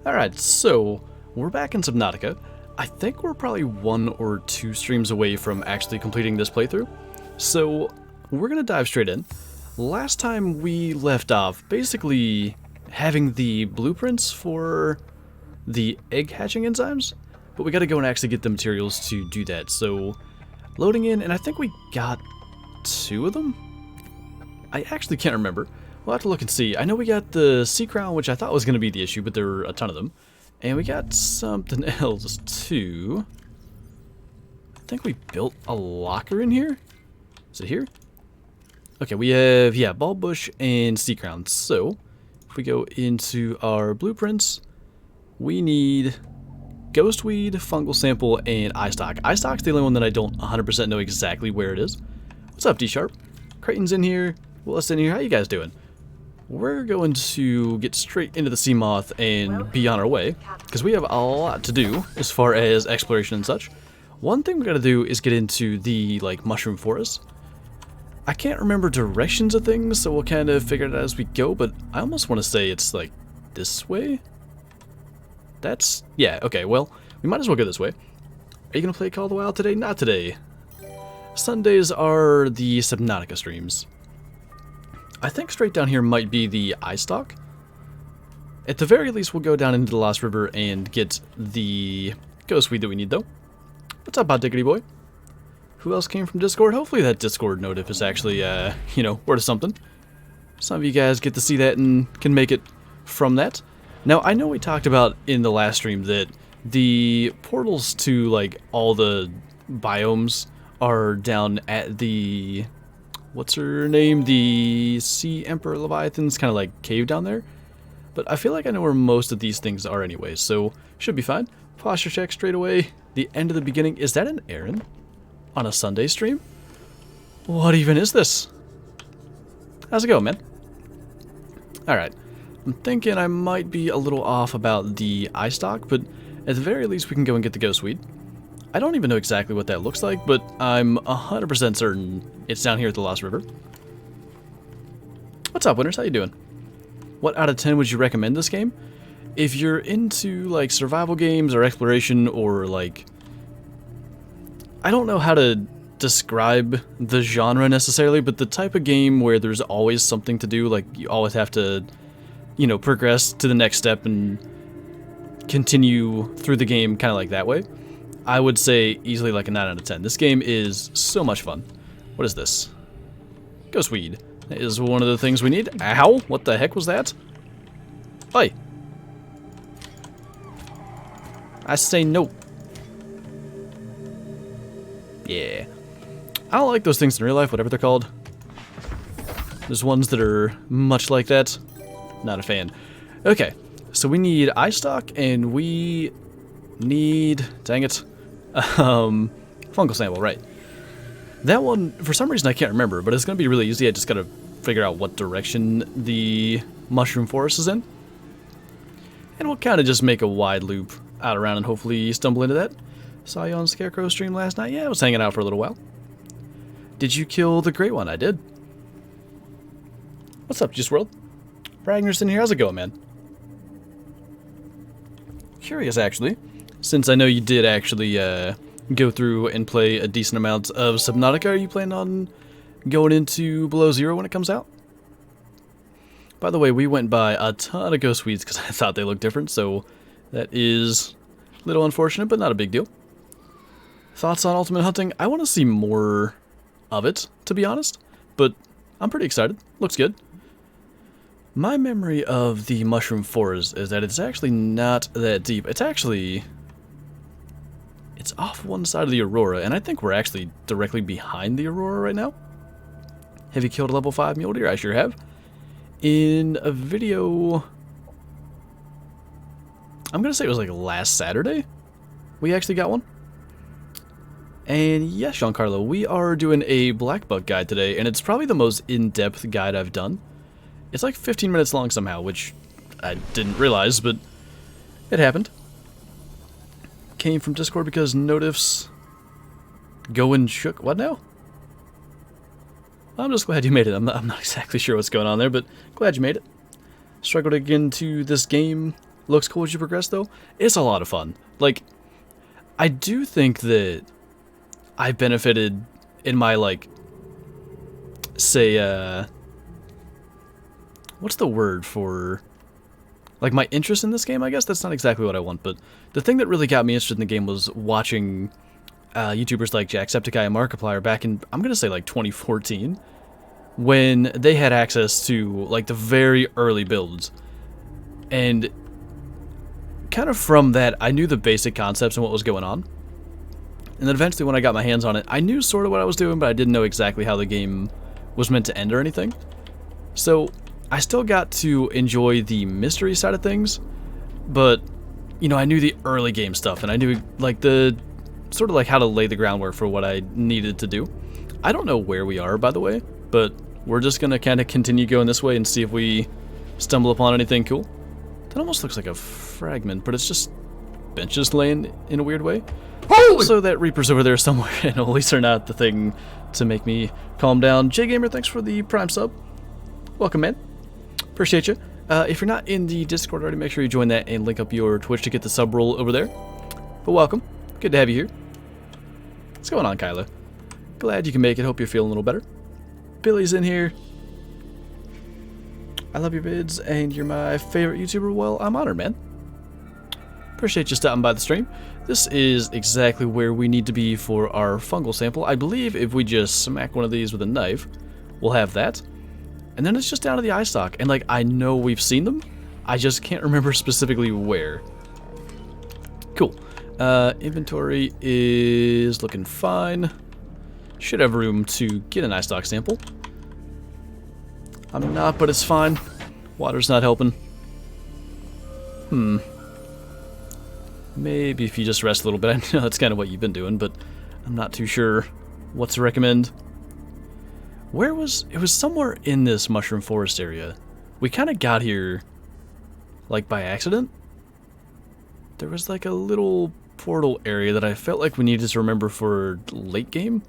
Alright, so we're back in Subnautica. I think we're probably 1 or 2 streams away from actually completing this playthrough. So we're going to dive straight in. Last time we left off basically having the blueprints for the egg hatching enzymes, but we got to go and actually get the materials to do that. So loading in, and I think we got 2 of them? I actually can't remember. We'll have to look and see. I know we got the sea crown, which I thought was going to be the issue, but there were a ton of them. And we got something else too. I think we built a locker in here. Is it here? Okay, we have, yeah, bulb bush and sea crown. So, if we go into our blueprints, we need ghostweed, fungal sample, and eye stock. Eye stock's the only one that I don't 100% know exactly where it is. What's up, D-Sharp? Creighton's in here. Willis in here. How you guys doing? We're going to get straight into the sea moth and be on our way, because we have a lot to do as far as exploration and such. One thing we gotta do is get into the, mushroom forest. I can't remember directions of things, so we'll kind of figure it out as we go, but I almost want to say it's, this way? Yeah, okay, well, we might as well go this way. Are you gonna play Call of the Wild today? Not today. Sundays are the Subnautica streams. I think straight down here might be the eye stock. At the very least, we'll go down into the Lost River and get the ghostweed that we need, though. What's up, Hot Diggity Boy? Who else came from Discord? Hopefully that Discord notif is actually, worth something. Some of you guys get to see that and can make it from that. Now, I know we talked about in the last stream that the portals to, all the biomes are down at the... what's her name? The Sea Emperor Leviathan's kind of cave down there. But I feel like I know where most of these things are anyway, so should be fine. Posture check straight away. The end of the beginning. Is that an Aaron? On a Sunday stream? What even is this? How's it going, man? Alright. I'm thinking I might be a little off about the eye stock, but at the very least we can go and get the ghostweed. I don't even know exactly what that looks like, but I'm 100% certain it's down here at the Lost River. What's up, Winners? How you doing? What out of 10 would you recommend this game? If you're into, survival games or exploration or, I don't know how to describe the genre necessarily, but the type of game where there's always something to do, you always have to, progress to the next step and continue through the game kind of like that way. I would say easily a 9 out of 10. This game is so much fun. What is this? Ghostweed. That is one of the things we need. Ow! What the heck was that? Oi! I say no. Yeah. I don't like those things in real life, whatever they're called. There's ones that are much like that. Not a fan. Okay, so we need eye stock, and we need... dang it. Fungal sample, right. That one, for some reason I can't remember, but it's going to be really easy. I just got to figure out what direction the mushroom forest is in. And we'll kind of just make a wide loop out around and hopefully stumble into that. Saw you on Scarecrow stream last night. Yeah, I was hanging out for a little while. Did you kill the great one? I did. What's up, Juice World? Ragnar's in here. How's it going, man? Curious, actually. Since I know you did actually go through and play a decent amount of Subnautica, are you planning on going into Below Zero when it comes out? By the way, we went by a ton of ghostweeds because I thought they looked different, so that is a little unfortunate, but not a big deal. Thoughts on Ultimate Hunting? I want to see more of it, to be honest, but I'm pretty excited. Looks good. My memory of the mushroom forest is that it's actually not that deep. It's actually... it's off one side of the Aurora, and I think we're actually directly behind the Aurora right now. Have you killed a level 5 mule deer? I sure have. In a video... I'm going to say it was last Saturday. We actually got one. And yes, Giancarlo, we are doing a black buck guide today, and it's probably the most in-depth guide I've done. It's 15 minutes long somehow, which I didn't realize, but it happened. Came from Discord because notifs go and shook. What now? I'm just glad you made it. I'm not exactly sure what's going on there, but glad you made it. Struggled to get into this game looks cool as you progress, though. It's a lot of fun. Like, I do think that I've benefited in my, like, say, what's the word for, like, my interest in this game, I guess? That's not exactly what I want, but the thing that really got me interested in the game was watching YouTubers like Jacksepticeye and Markiplier back in, I'm gonna say, like, 2014, when they had access to, like, the very early builds. And kind of from that, I knew the basic concepts and what was going on. And then eventually when I got my hands on it, I knew sort of what I was doing, but I didn't know exactly how the game was meant to end or anything. So I still got to enjoy the mystery side of things, but, you know, I knew the early game stuff, and I knew, like, the sort of like how to lay the groundwork for what I needed to do. I don't know where we are, by the way, but we're just going to kind of continue going this way and see if we stumble upon anything cool. That almost looks like a fragment, but it's just benches laying in a weird way. Holy! So that Reaper's over there somewhere, and at least they're not the thing to make me calm down. J-Gamer, thanks for the Prime sub. Welcome, man. Appreciate you. If you're not in the Discord already, make sure you join that and link up your Twitch to get the sub roll over there. But welcome. Good to have you here. What's going on, Kyla? Glad you can make it. Hope you're feeling a little better. Billy's in here. I love your vids, and you're my favorite YouTuber. Well, I'm honored, man. Appreciate you stopping by the stream. This is exactly where we need to be for our fungal sample. I believe if we just smack one of these with a knife, we'll have that. And then it's just down to the eye stalk. And, like, I know we've seen them. I just can't remember specifically where. Cool. Inventory is looking fine. Should have room to get an eye stalk sample. I'm not, but it's fine. Water's not helping. Maybe if you just rest a little bit. I know that's kind of what you've been doing, but I'm not too sure what to recommend. Where was... It was somewhere in this mushroom forest area. We kind of got here, like, by accident. There was, like, a little portal area that I felt like we needed to remember for late game.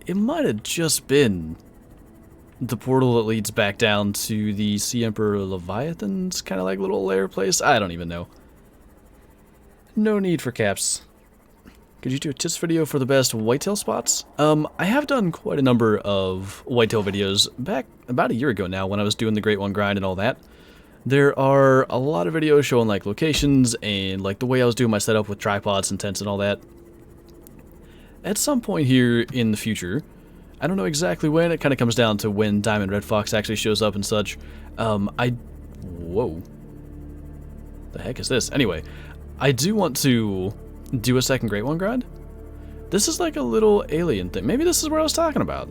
It might have just been the portal that leads back down to the Sea Emperor Leviathan's kind of like little lair place. I don't even know. No need for caps. Could you do a tips video for the best whitetail spots? I have done quite a number of whitetail videos back about a year ago now when I was doing the Great One grind and all that. There are a lot of videos showing like locations and like the way I was doing my setup with tripods and tents and all that. At some point here in the future, I don't know exactly when, it kind of comes down to when Diamond Red Fox actually shows up and such. Whoa. The heck is this? Anyway, I do want to do a second Great One grind. This is like a little alien thing. Maybe this is what I was talking about.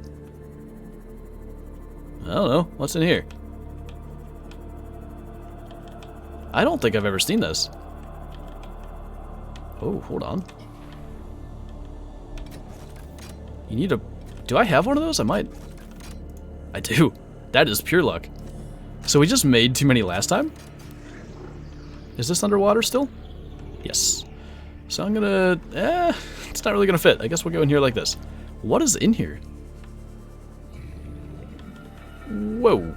I don't know. What's in here? I don't think I've ever seen this. Oh, hold on. You need a... Do I have one of those? I might. I do. That is pure luck. So we just made too many last time? Is this underwater still? Yes. So I'm gonna... it's not really gonna fit. I guess we'll go in here like this. What is in here? Whoa.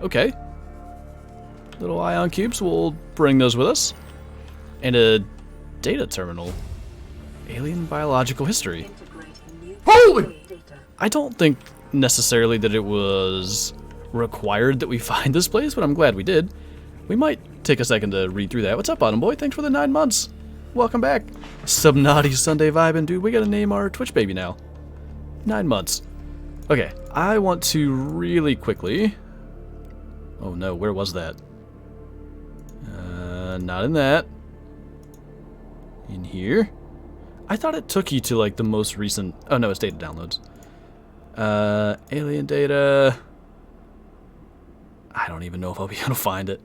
Okay. Little ion cubes. We'll bring those with us. And a data terminal. Alien biological history. Holy! I don't think necessarily that it was required that we find this place, but I'm glad we did. We might take a second to read through that. What's up, Autumn Boy? Thanks for the 9 months. Welcome back. Subnautica Sunday vibing. Dude, we gotta name our Twitch baby now. 9 months. Okay, I want to really quickly... Oh no, where was that? Not in that. In here. I thought it took you to like the most recent... Oh no, it's data downloads. Alien data... I don't even know if I'll be able to find it.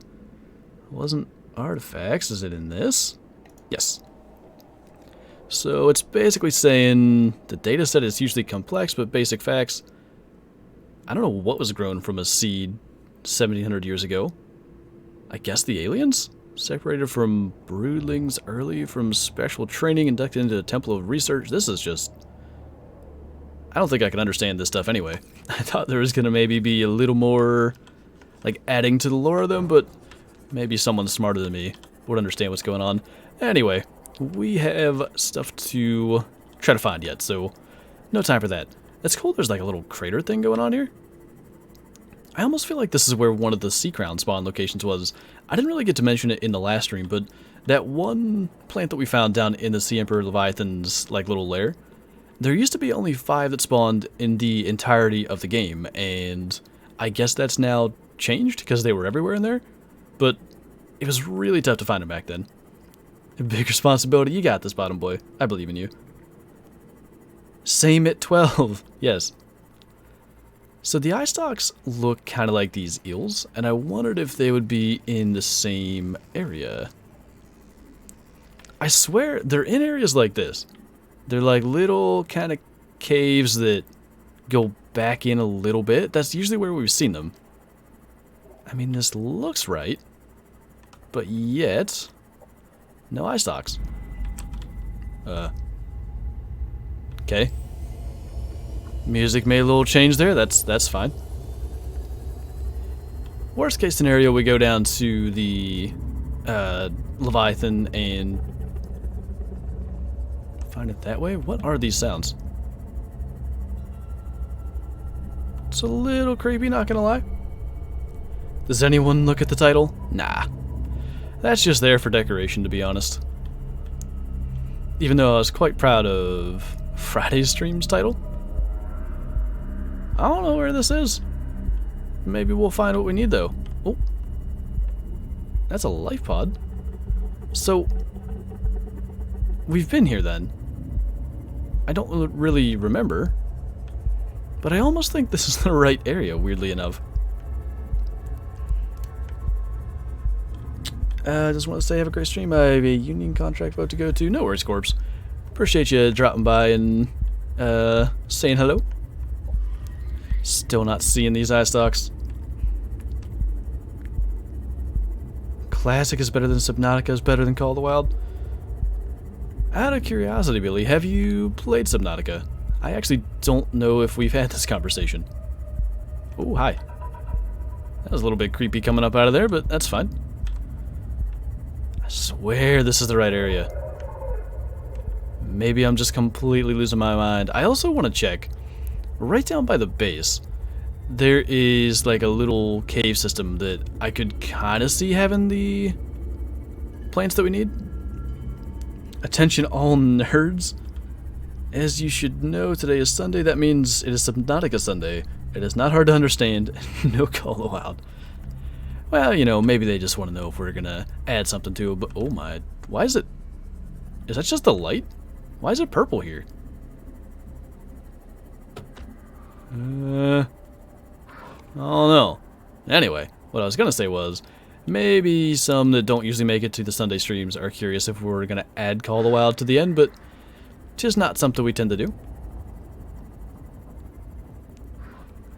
It wasn't artifacts. Is it in this? Yes. So it's basically saying the data set is hugely complex, but basic facts. I don't know what was grown from a seed 1700 years ago. I guess the aliens? Separated from broodlings early from special training, inducted into the Temple of Research. This is just... I don't think I can understand this stuff anyway. I thought there was going to maybe be a little more, like, adding to the lore of them, but Maybe someone smarter than me would understand what's going on. Anyway, we have stuff to try to find yet, so no time for that. It's cool there's like a little crater thing going on here. I almost feel like this is where one of the sea crown spawn locations was. I didn't really get to mention it in the last stream, but that one plant that we found down in the Sea Emperor Leviathan's like little lair, there used to be only 5 that spawned in the entirety of the game, and I guess that's now changed because they were everywhere in there, but it was really tough to find them back then. A big responsibility. You got this, bottom boy. I believe in you. Same at 12. Yes. So the eye stalks look kind of like these eels, and I wondered if they would be in the same area. I swear they're in areas like this. They're like little kind of caves that go back in a little bit. That's usually where we've seen them. I mean, this looks right, but yet no eye stalks. Okay. Music made a little change there. That's fine. Worst case scenario, we go down to the Leviathan and find it that way. What are these sounds? It's a little creepy, not gonna lie. Does anyone look at the title? Nah. That's just there for decoration, to be honest. Even though I was quite proud of Friday's stream's title. I don't know where this is. Maybe we'll find what we need, though. Oh. That's a life pod. So, we've been here then. I don't really remember. But I almost think this is the right area, weirdly enough. Just want to say have a great stream. I have a union contract vote to go to. No worries, Corpse. Appreciate you dropping by and saying hello. Still not seeing these eye stalks. Classic is better than Subnautica is better than Call of the Wild. Out of curiosity, Billy, have you played Subnautica? I actually don't know if we've had this conversation. Oh, hi. That was a little bit creepy coming up out of there, but that's fine. I swear this is the right area. Maybe I'm just completely losing my mind. I also want to check. Right down by the base, there is like a little cave system that I could kind of see having the plants that we need. Attention all nerds. As you should know, today is Sunday. That means it is Subnautica Sunday. It is not hard to understand. No Call of the Wild. Well, you know, maybe they just want to know if we're going to add something to it. But, oh my, why is it... Is that just the light? Why is it purple here? I don't know. Anyway, what I was going to say was, maybe some that don't usually make it to the Sunday streams are curious if we're going to add Call of the Wild to the end, but just not something we tend to do.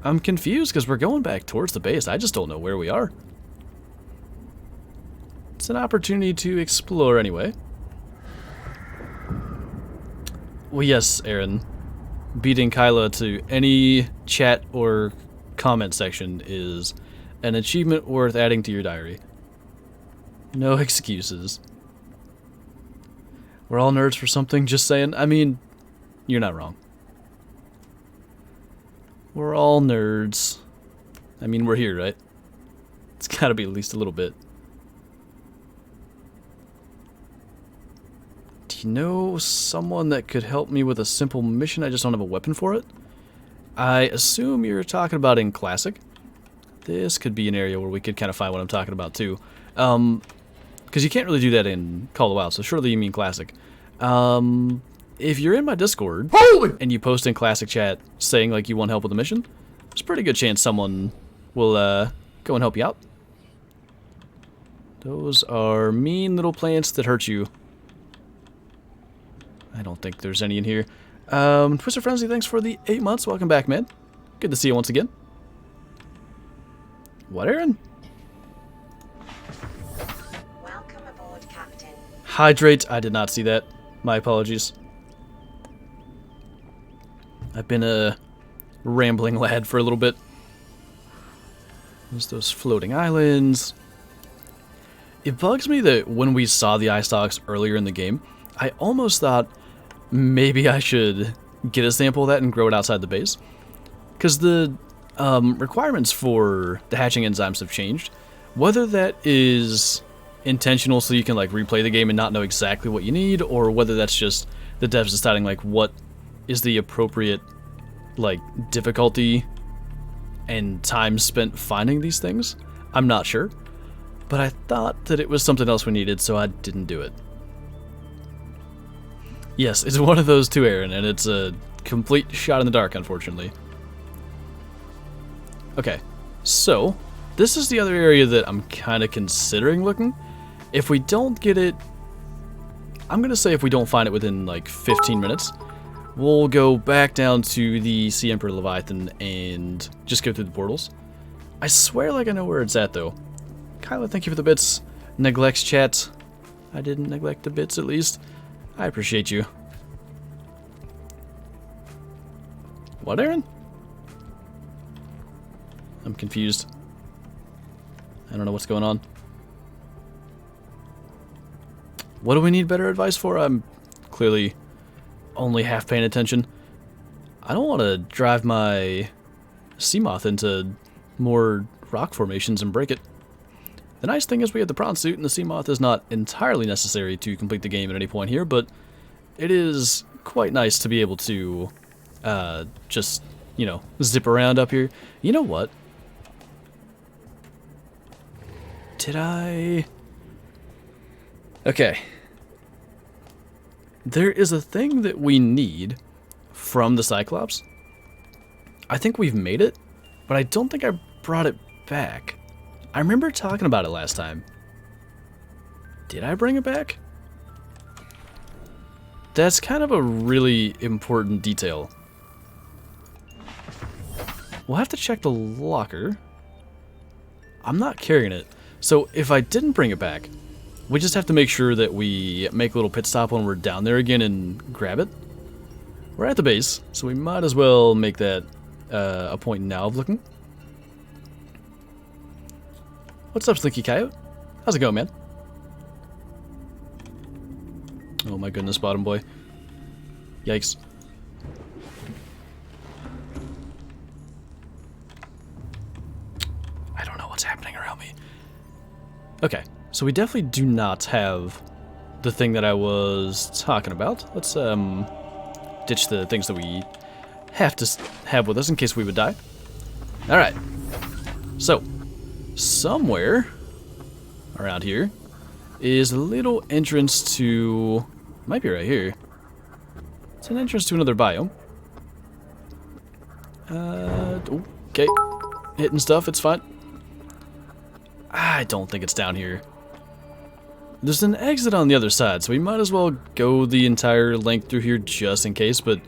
I'm confused because we're going back towards the base. I just don't know where we are. It's an opportunity to explore anyway. Well, yes, Aaron. Beating Kyla to any chat or comment section is an achievement worth adding to your diary. No excuses. We're all nerds for something, just saying. I mean, you're not wrong. We're all nerds. I mean, we're here, right? It's gotta be at least a little bit. Do you know someone that could help me with a simple mission? I just don't have a weapon for it. I assume you're talking about in Classic. This could be an area where we could kind of find what I'm talking about too. Because you can't really do that in Call of the Wild, so surely you mean Classic. If you're in my Discord and you post in Classic chat saying like you want help with the mission, there's a pretty good chance someone will go and help you out. Those are mean little plants that hurt you. I don't think there's any in here. Twister Frenzy, thanks for the 8 months. Welcome back, man. Good to see you once again. What, Aaron? Welcome aboard, Captain. Hydrate. I did not see that. My apologies. I've been a rambling lad for a little bit. There's those floating islands. It bugs me that when we saw the eye stalks earlier in the game, I almost thought maybe I should get a sample of that and grow it outside the base. Because the requirements for the hatching enzymes have changed. Whether that is intentional so you can like replay the game and not know exactly what you need, or whether that's just the devs deciding like what is the appropriate like difficulty and time spent finding these things, I'm not sure. But I thought that it was something else we needed, so I didn't do it. Yes, it's one of those two, Aaron, and it's a complete shot in the dark, unfortunately. Okay, so this is the other area that I'm kind of considering looking. If we don't get it, I'm going to say if we don't find it within like 15 minutes, we'll go back down to the Sea Emperor Leviathan and just go through the portals. I swear like I know where it's at, though. Kyla, thank you for the bits. Neglects chat. I didn't neglect the bits, at least. I appreciate you. What, Aaron? I'm confused. I don't know what's going on. What do we need better advice for? I'm clearly only half paying attention. I don't want to drive my Seamoth into more rock formations and break it. The nice thing is we have the prawn suit, and the Seamoth is not entirely necessary to complete the game at any point here, but it is quite nice to be able to just, you know, zip around up here. You know what? Did I... Okay. There is a thing that we need from the Cyclops. I think we've made it, but I don't think I brought it back. I remember talking about it last time. Did I bring it back? That's kind of a really important detail. We'll have to check the locker. I'm not carrying it. So if I didn't bring it back, we just have to make sure that we make a little pit stop when we're down there again and grab it. We're at the base, so we might as well make that a point now of looking. What's up, Slinky Coyote? How's it going, man? Oh my goodness, bottom boy. Yikes. I don't know what's happening around me. Okay, so we definitely do not have the thing that I was talking about. Let's ditch the things that we have to have with us in case we would die. Alright. So, somewhere around here is a little entrance to... Might be right here. It's an entrance to another biome. Okay. Hitting stuff, it's fine. I don't think it's down here. There's an exit on the other side, so we might as well go the entire length through here just in case, but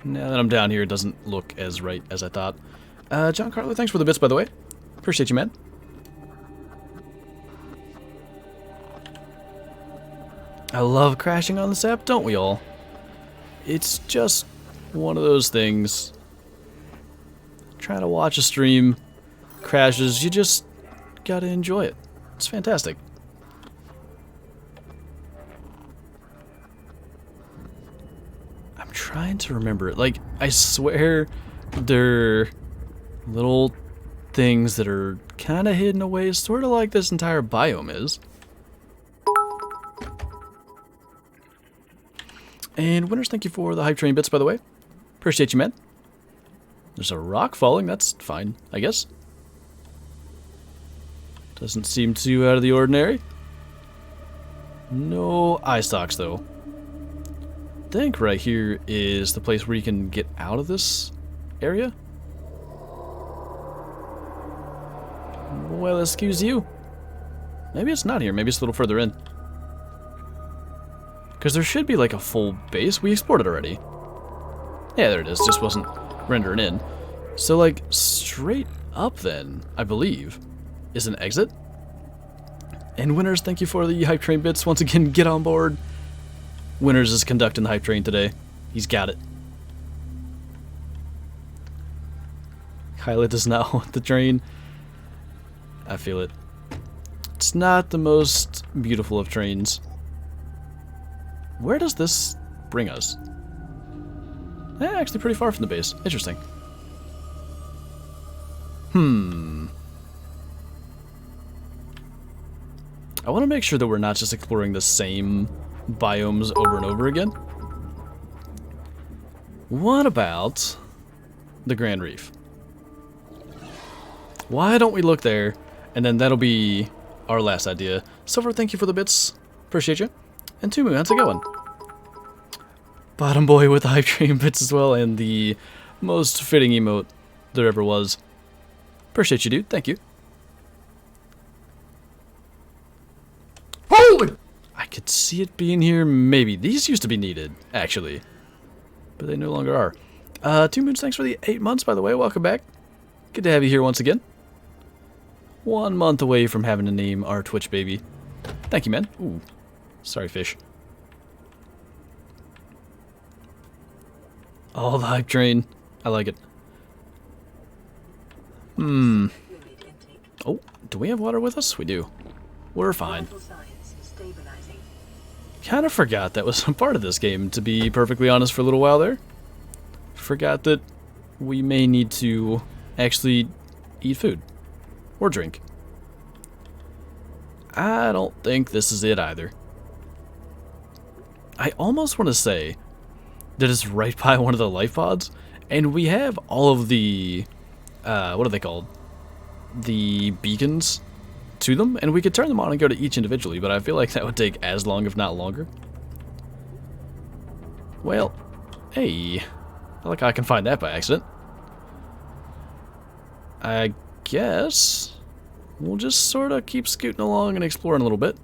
now that I'm down here, it doesn't look as right as I thought. John Carter, thanks for the bits, by the way. Appreciate you, man. I love crashing on this app, don't we all? It's just one of those things. Trying to watch a stream, crashes, you just gotta enjoy it. It's fantastic. I'm trying to remember it. Like, I swear they're little things that are kind of hidden away, sort of like this entire biome is. And Winners, thank you for the hype train bits, by the way. Appreciate you, man. There's a rock falling, that's fine, I guess. Doesn't seem too out of the ordinary. No eye stalks, though. I think right here is the place where you can get out of this area. Well, excuse you. Maybe it's not here, maybe it's a little further in. Because there should be like a full base. We explored it already. Yeah, there it is. Just wasn't rendering in. So like straight up then, I believe, is an exit. And Winners, thank you for the hype train bits. Once again, get on board. Winners is conducting the hype train today. He's got it. Kyla does not want the train. I feel it. It's not the most beautiful of trains. Where does this bring us? Actually pretty far from the base. Interesting. I want to make sure that we're not just exploring the same biomes over and over again. What about the Grand Reef? Why don't we look there, and then that'll be our last idea. Silver, thank you for the bits. Appreciate you. And Tumu, how's it going? Bottom boy with the hype train bits as well, and the most fitting emote there ever was. Appreciate you, dude. Thank you. Holy! I could see it being here, maybe. These used to be needed, actually. But they no longer are. 2 Moons, thanks for the 8 months, by the way. Welcome back. Good to have you here once again. 1 month away from having to name our Twitch baby. Thank you, man. Ooh. Sorry, fish. Oh, the hype train. I like it. Oh, do we have water with us? We do. We're fine. Kind of forgot that was a part of this game, to be perfectly honest, for a little while there. Forgot that we may need to actually eat food. Or drink. I don't think this is it either. I almost want to say that it's right by one of the life pods, and we have all of the, what are they called? The beacons to them, and we could turn them on and go to each individually, but I feel like that would take as long, if not longer. Well, hey, I like how I can find that by accident. I guess we'll just sort of keep scooting along and exploring a little bit.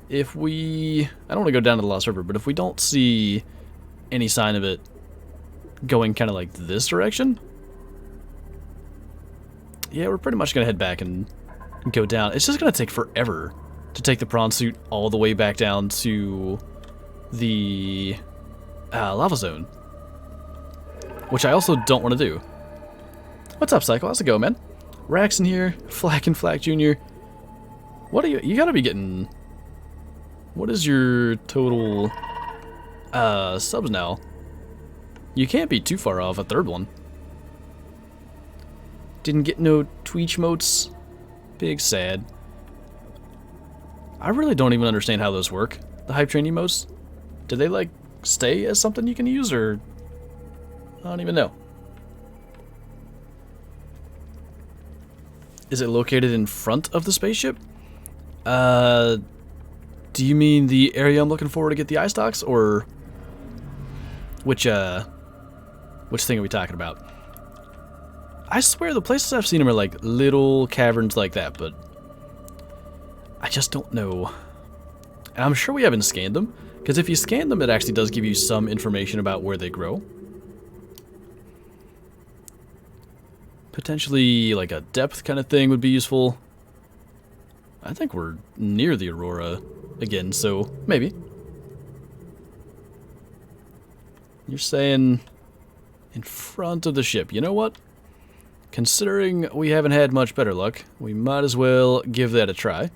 If we, I don't want to go down to the Lost River, but if we don't see any sign of it going kind of like this direction, yeah, we're pretty much going to head back and go down. It's just going to take forever to take the prawn suit all the way back down to the lava zone, which I also don't want to do. What's up, Cycle? How's it going, man? Rax in here, Flack and Flack Jr. What are you gotta be getting... What is your total subs now? You can't be too far off a third one. Didn't get no Twitch motes. Big sad. I really don't even understand how those work. The hype train emotes. Do they like stay as something you can use, or I don't even know. Is it located in front of the spaceship? Do you mean the area I'm looking for to get the eye stocks, or which thing are we talking about? I swear the places I've seen them are like little caverns like that, but I just don't know. And I'm sure we haven't scanned them, because if you scan them, it actually does give you some information about where they grow. Potentially like a depth kind of thing would be useful. I think we're near the Aurora again, so maybe. You're saying in front of the ship. You know what? Considering we haven't had much better luck, we might as well give that a try.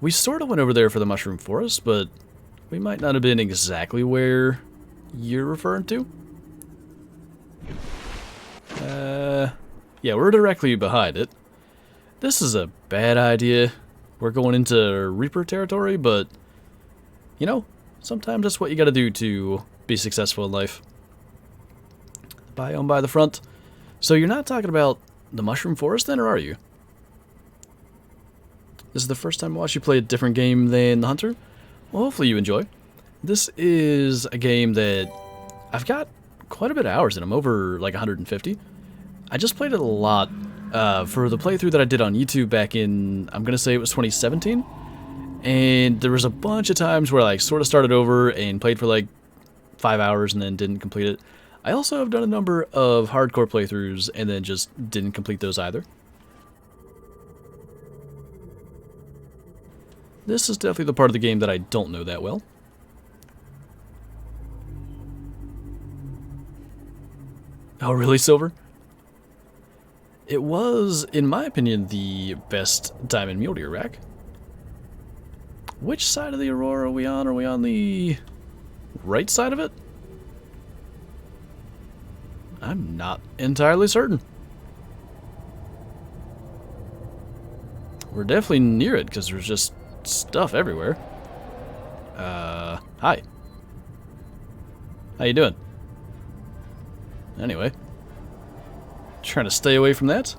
We sort of went over there for the Mushroom Forest, but we might not have been exactly where you're referring to. Yeah, we're directly behind it. This is a bad idea. We're going into Reaper territory, but, you know, sometimes that's what you gotta do to be successful in life. Biome by the front. So you're not talking about the Mushroom Forest then, or are you? This is the first time I watched you play a different game than the Hunter? Well, hopefully you enjoy. This is a game that I've got quite a bit of hours in. I'm over like 150. I just played it a lot for the playthrough that I did on YouTube back in, I'm going to say it was 2017. And there was a bunch of times where I like sort of started over and played for like 5 hours and then didn't complete it. I also have done a number of hardcore playthroughs and then just didn't complete those either. This is definitely the part of the game that I don't know that well. Oh, really, Silver? It was, in my opinion, the best diamond mule deer rack. Which side of the Aurora are we on? Are we on the right side of it? I'm not entirely certain. We're definitely near it because there's just stuff everywhere. Hi. How you doing? Anyway. Trying to stay away from that.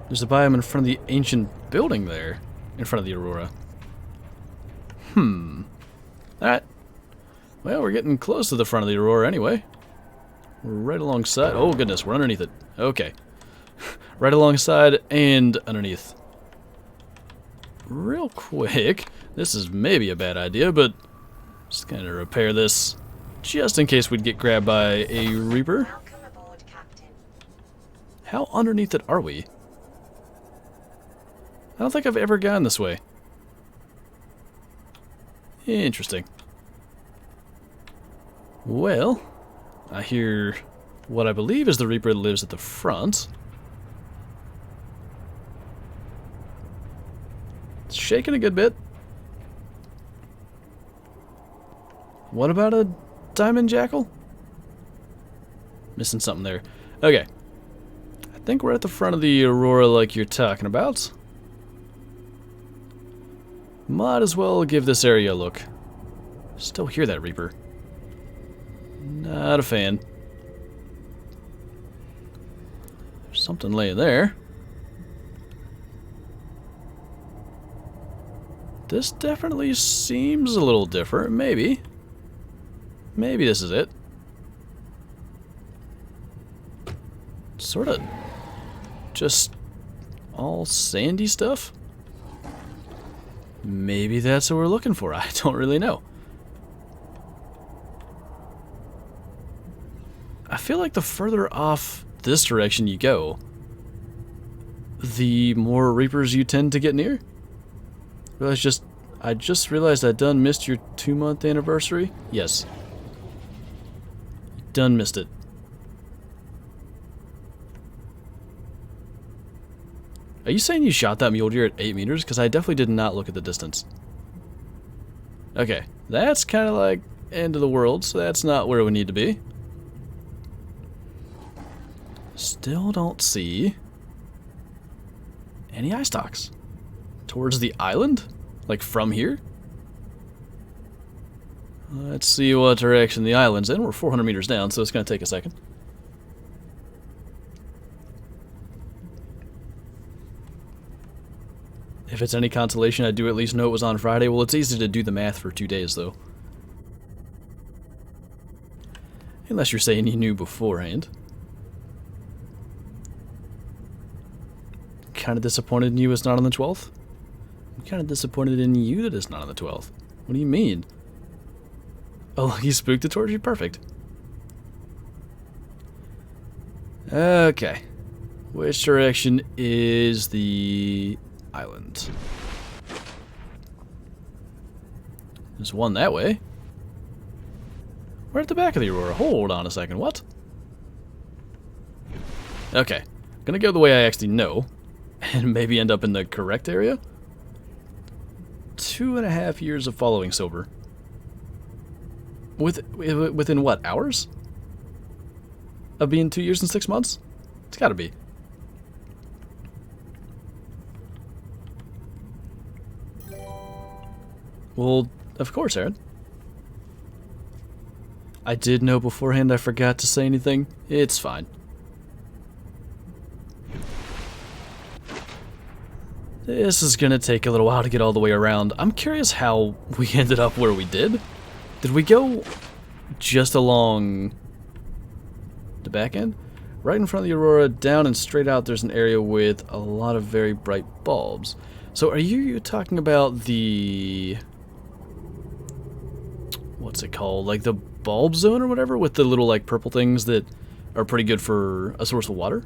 There's a biome in front of the ancient building there. In front of the Aurora. Alright. Well, we're getting close to the front of the Aurora anyway. We're right alongside. Oh, goodness, we're underneath it. Okay. Right alongside and underneath. Real quick. This is maybe a bad idea, but just going to repair this just in case we'd get grabbed by a Reaper. Welcome aboard, Captain. How underneath it are we? I don't think I've ever gone this way. Interesting. Well, I hear what I believe is the Reaper that lives at the front. It's shaking a good bit. What about a diamond jackal? Missing something there. Okay. I think we're at the front of the Aurora like you're talking about. Might as well give this area a look. Still hear that Reaper. Not a fan. There's something laying there. This definitely seems a little different. Maybe. Maybe this is it. Sort of just all sandy stuff. Maybe that's what we're looking for. I don't really know. I feel like the further off this direction you go, the more Reapers you tend to get near. I just realized I done missed your 2-month anniversary. Yes. Done missed it. Are you saying you shot that mule deer at 8 meters? Because I definitely did not look at the distance. Okay, that's kind of like end of the world, so that's not where we need to be. Still don't see any eye stalks. Towards the island? Like from here? Let's see what direction the island's in. We're 400 meters down, so it's going to take a second. If it's any consolation, I do at least know it was on Friday. Well, it's easy to do the math for 2 days, though. Unless you're saying you knew beforehand. Kind of disappointed in you it's not on the 12th? I'm kind of disappointed in you that it's not on the 12th. What do you mean? Oh, he spooked it towards you? Perfect. Okay. Which direction is the island? There's one that way. We're at the back of the Aurora. Hold on a second. What? Okay. Gonna go the way I actually know. And maybe end up in the correct area? 2.5 years of following Silver. Within what, hours? Of being 2 years and 6 months? It's gotta be. Well, of course, Aaron. I did know beforehand I forgot to say anything. It's fine. This is gonna take a little while to get all the way around. I'm curious how we ended up where we did. Did we go just along the back end? Right in front of the Aurora, down and straight out, there's an area with a lot of very bright bulbs. So are you talking about the... what's it called? Like the bulb zone or whatever? With the little like purple things that are pretty good for a source of water?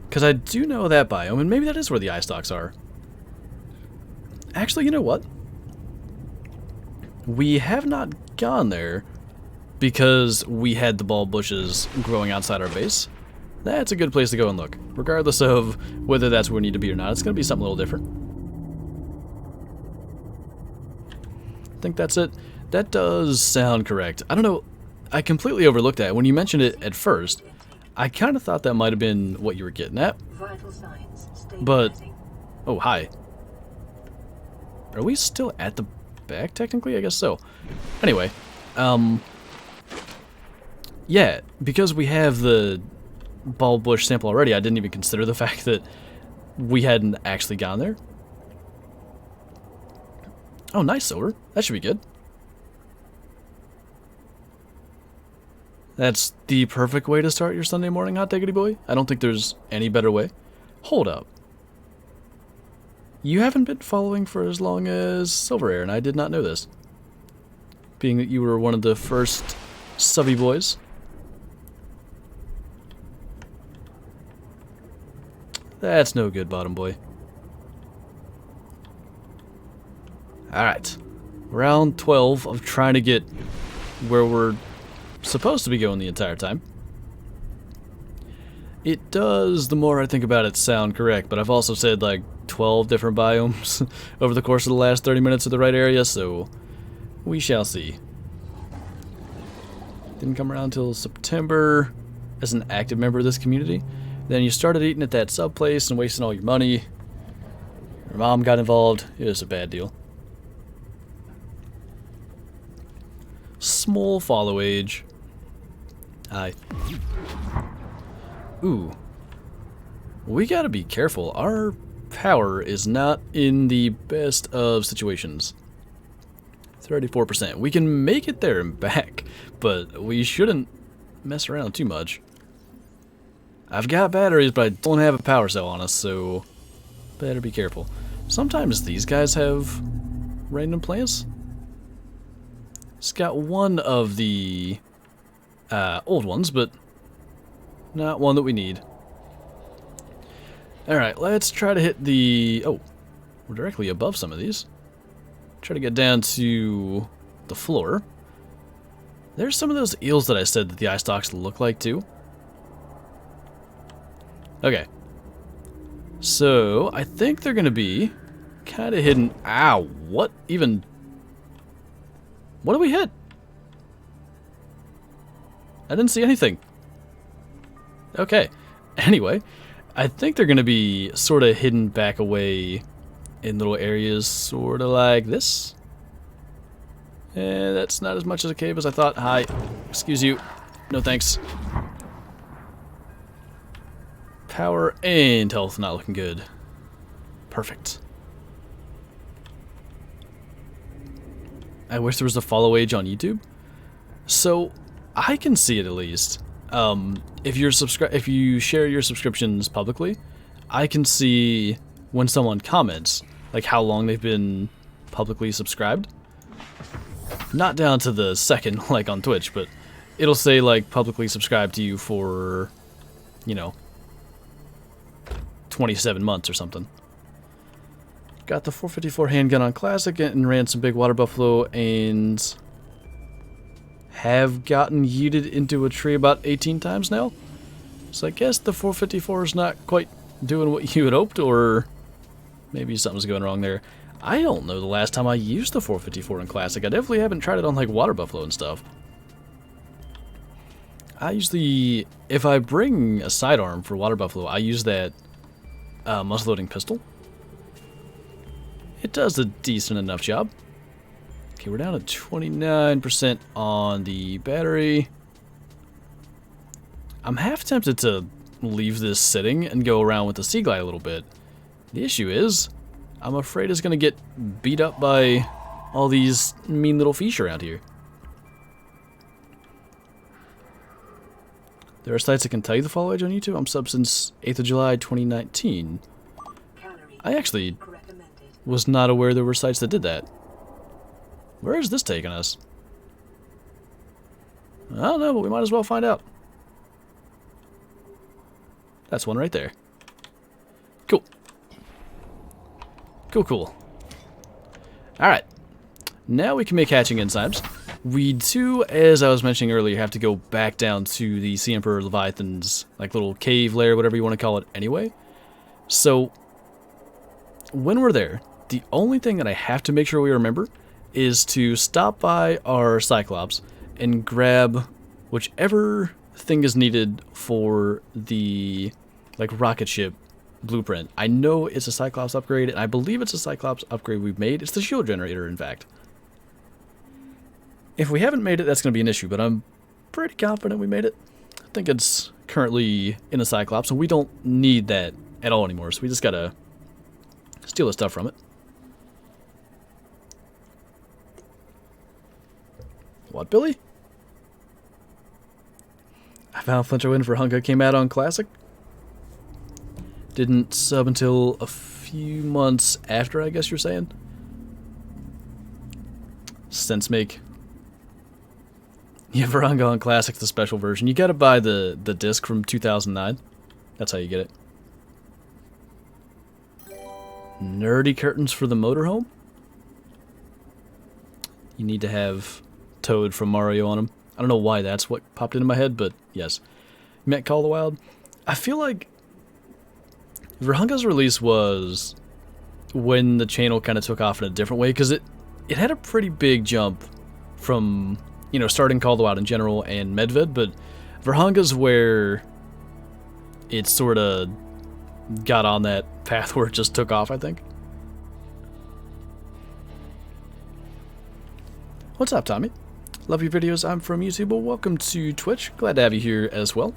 Because I do know that biome, and maybe that is where the eye stalks are. Actually, you know what? We have not gone there because we had the bulb bushes growing outside our base, that's a good place to go and look. Regardless of whether that's where we need to be or not, it's going to be something a little different. I think that's it. That does sound correct. I don't know, I completely overlooked that. When you mentioned it at first, I kind of thought that might have been what you were getting at. Vital signs But, stabilizing. oh, hi. Are we still at the back, technically? I guess so. Anyway, yeah, because we have the bulb bush sample already, I didn't even consider the fact that we hadn't actually gone there. Oh, nice silver. That should be good. That's the perfect way to start your Sunday morning, hot diggity boy. I don't think there's any better way. Hold up. You haven't been following for as long as Silver Air, and I did not know this. Being that you were one of the first subby boys. That's no good, bottom boy. Alright. Round 12 of trying to get where we're supposed to be going the entire time. It does, the more I think about it, sound correct, but I've also said like 12 different biomes over the course of the last 30 minutes of the right area, so we shall see. Didn't come around until September as an active member of this community. Then you started eating at that sub place and wasting all your money. Your mom got involved. It was a bad deal. Small follow age. Hi. Ooh. We gotta be careful. Our power is not in the best of situations. 34%. We can make it there and back, but we shouldn't mess around too much. I've got batteries, but I don't have a power cell on us, so better be careful. Sometimes these guys have random plants. It's got one of the old ones, but not one that we need. Alright, let's try to hit the... Oh, we're directly above some of these. Try to get down to the floor. There's some of those eels that I said that the eye stalks look like too. Okay. So, I think they're going to be kind of hidden. Ow, what even... What did we hit? I didn't see anything. Okay. Anyway, I think they're going to be sort of hidden back away in little areas sort of like this. That's not as much as a cave as I thought. Hi. Excuse you. No thanks. Power and health not looking good. Perfect. I wish there was a follow age on YouTube. So, I can see it at least. If you share your subscriptions publicly, I can see when someone comments, like how long they've been publicly subscribed. Not down to the second, like on Twitch, but it'll say like publicly subscribed to you for, you know, 27 months or something. Got the 454 handgun on Classic and ran some big water buffalo and have gotten yeeted into a tree about 18 times now. So I guess the 454 is not quite doing what you had hoped, or maybe something's going wrong there. I don't know the last time I used the 454 in Classic. I definitely haven't tried it on like water buffalo and stuff. I usually, if I bring a sidearm for water buffalo, I use that muzzle-loading pistol. It does a decent enough job. Okay, we're down to 29% on the battery. I'm half tempted to leave this sitting and go around with the Sea Glide a little bit. The issue is, I'm afraid it's going to get beat up by all these mean little fish around here. There are sites that can tell you the follow age on YouTube. I'm sub since 8th of July 2019. I actually was not aware there were sites that did that. Where is this taking us? I don't know, but we might as well find out. That's one right there. Cool. Cool, cool. Alright. Now we can make hatching enzymes. We do, as I was mentioning earlier, have to go back down to the Sea Emperor Leviathan's like little cave lair, whatever you want to call it anyway. So when we're there, the only thing that I have to make sure we remember is to stop by our Cyclops and grab whichever thing is needed for the like rocket ship blueprint. I know it's a Cyclops upgrade, and I believe it's a Cyclops upgrade we've made. It's the shield generator, in fact. If we haven't made it, that's going to be an issue, but I'm pretty confident we made it. I think it's currently in a Cyclops, and we don't need that at all anymore, so we just gotta steal the stuff from it. What, Billy? I found Flinter when Verhunga came out on Classic. Didn't sub until a few months after, I guess you're saying? Sense make. Yeah, Verhunga on Classic, the special version. You gotta buy the disc from 2009. That's how you get it. Nerdy curtains for the motorhome? You need to have Toad from Mario on them. I don't know why that's what popped into my head, but yes. You meant Call of the Wild? I feel like Verhunga's release was when the channel kind of took off in a different way, because it had a pretty big jump from, you know, starting Call of the Wild in general and Medved, but Verhunga's where it sort of got on that path where it just took off, I think. What's up, Tommy? Love your videos. I'm from YouTube. Well, welcome to Twitch. Glad to have you here as well.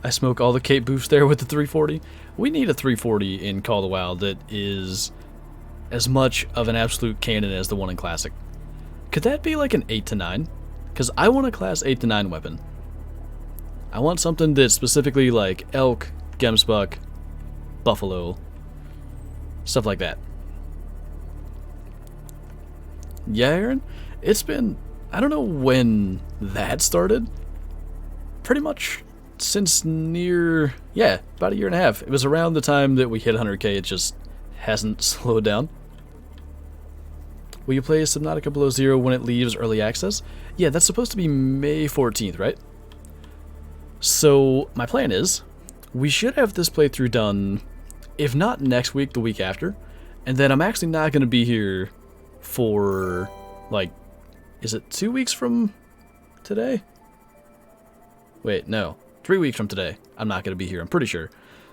I smoke all the Cape booths there with the 340. We need a 340 in Call of the Wild that is as much of an absolute cannon as the one in Classic. Could that be like an 8 to 9? Because I want a class 8 to 9 weapon. I want something that's specifically like elk, gemsbuck, buffalo, stuff like that. Yeah, Aaron, it's been, I don't know when that started. Pretty much since near, yeah, about a year and a half. It was around the time that we hit 100k, it just hasn't slowed down. Will you play Subnautica Below Zero when it leaves early access? Yeah, that's supposed to be May 14th, right? So, my plan is, we should have this playthrough done, if not next week, the week after. And then I'm actually not going to be here for, like, is it 2 weeks from today? Wait, no. 3 weeks from today. I'm not going to be here, I'm pretty sure.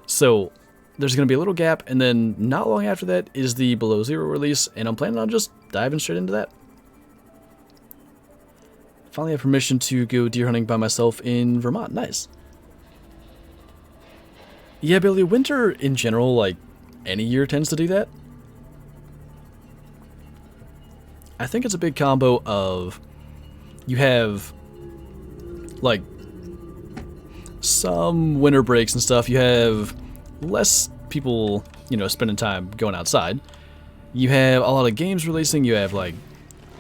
So, there's going to be a little gap, and then not long after that is the Below Zero release, and I'm planning on just diving straight into that. Finally have permission to go deer hunting by myself in Vermont. Nice. Yeah, Billy, winter in general, like, any year tends to do that. I think it's a big combo of you have, like, some winter breaks and stuff. You have less people, you know, spending time going outside. You have a lot of games releasing. You have, like,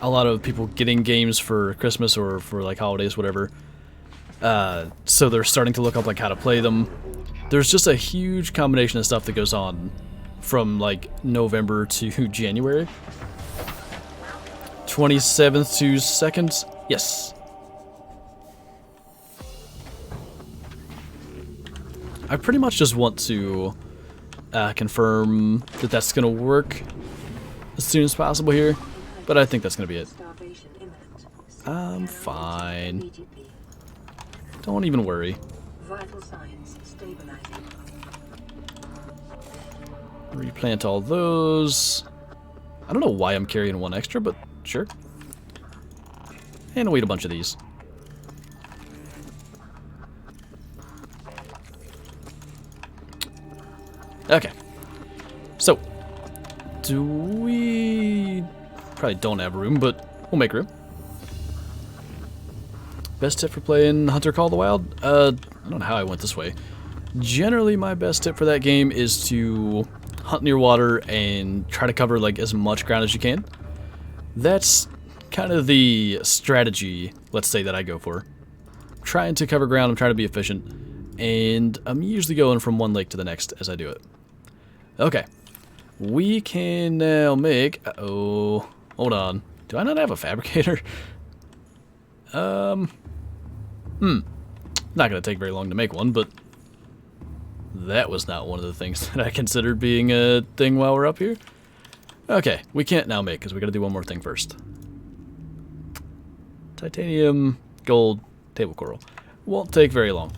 a lot of people getting games for Christmas or for, like, holidays, whatever. So they're starting to look up, like, how to play them. There's just a huge combination of stuff that goes on from, like, November to January. 27th to 2nd. Yes. I pretty much just want to confirm that that's going to work as soon as possible here, but I think that's going to be it. I'm fine. Don't even worry. Replant all those. I don't know why I'm carrying one extra, but sure. And I'll eat a bunch of these. Okay. So, do we... Probably don't have room, but we'll make room. Best tip for playing Hunter Call of the Wild? I don't know how I went this way. Generally, my best tip for that game is to hunt near water and try to cover, like, as much ground as you can. That's kind of the strategy, let's say, that I go for. I'm trying to cover ground, I'm trying to be efficient, and I'm usually going from one lake to the next as I do it. Okay, we can now make... Uh-oh. Hold on. Do I not have a fabricator? Not going to take very long to make one, but that was not one of the things that I considered being a thing while we're up here. Okay, we can't now make, because we got to do one more thing first. Titanium, gold, table coral. Won't take very long.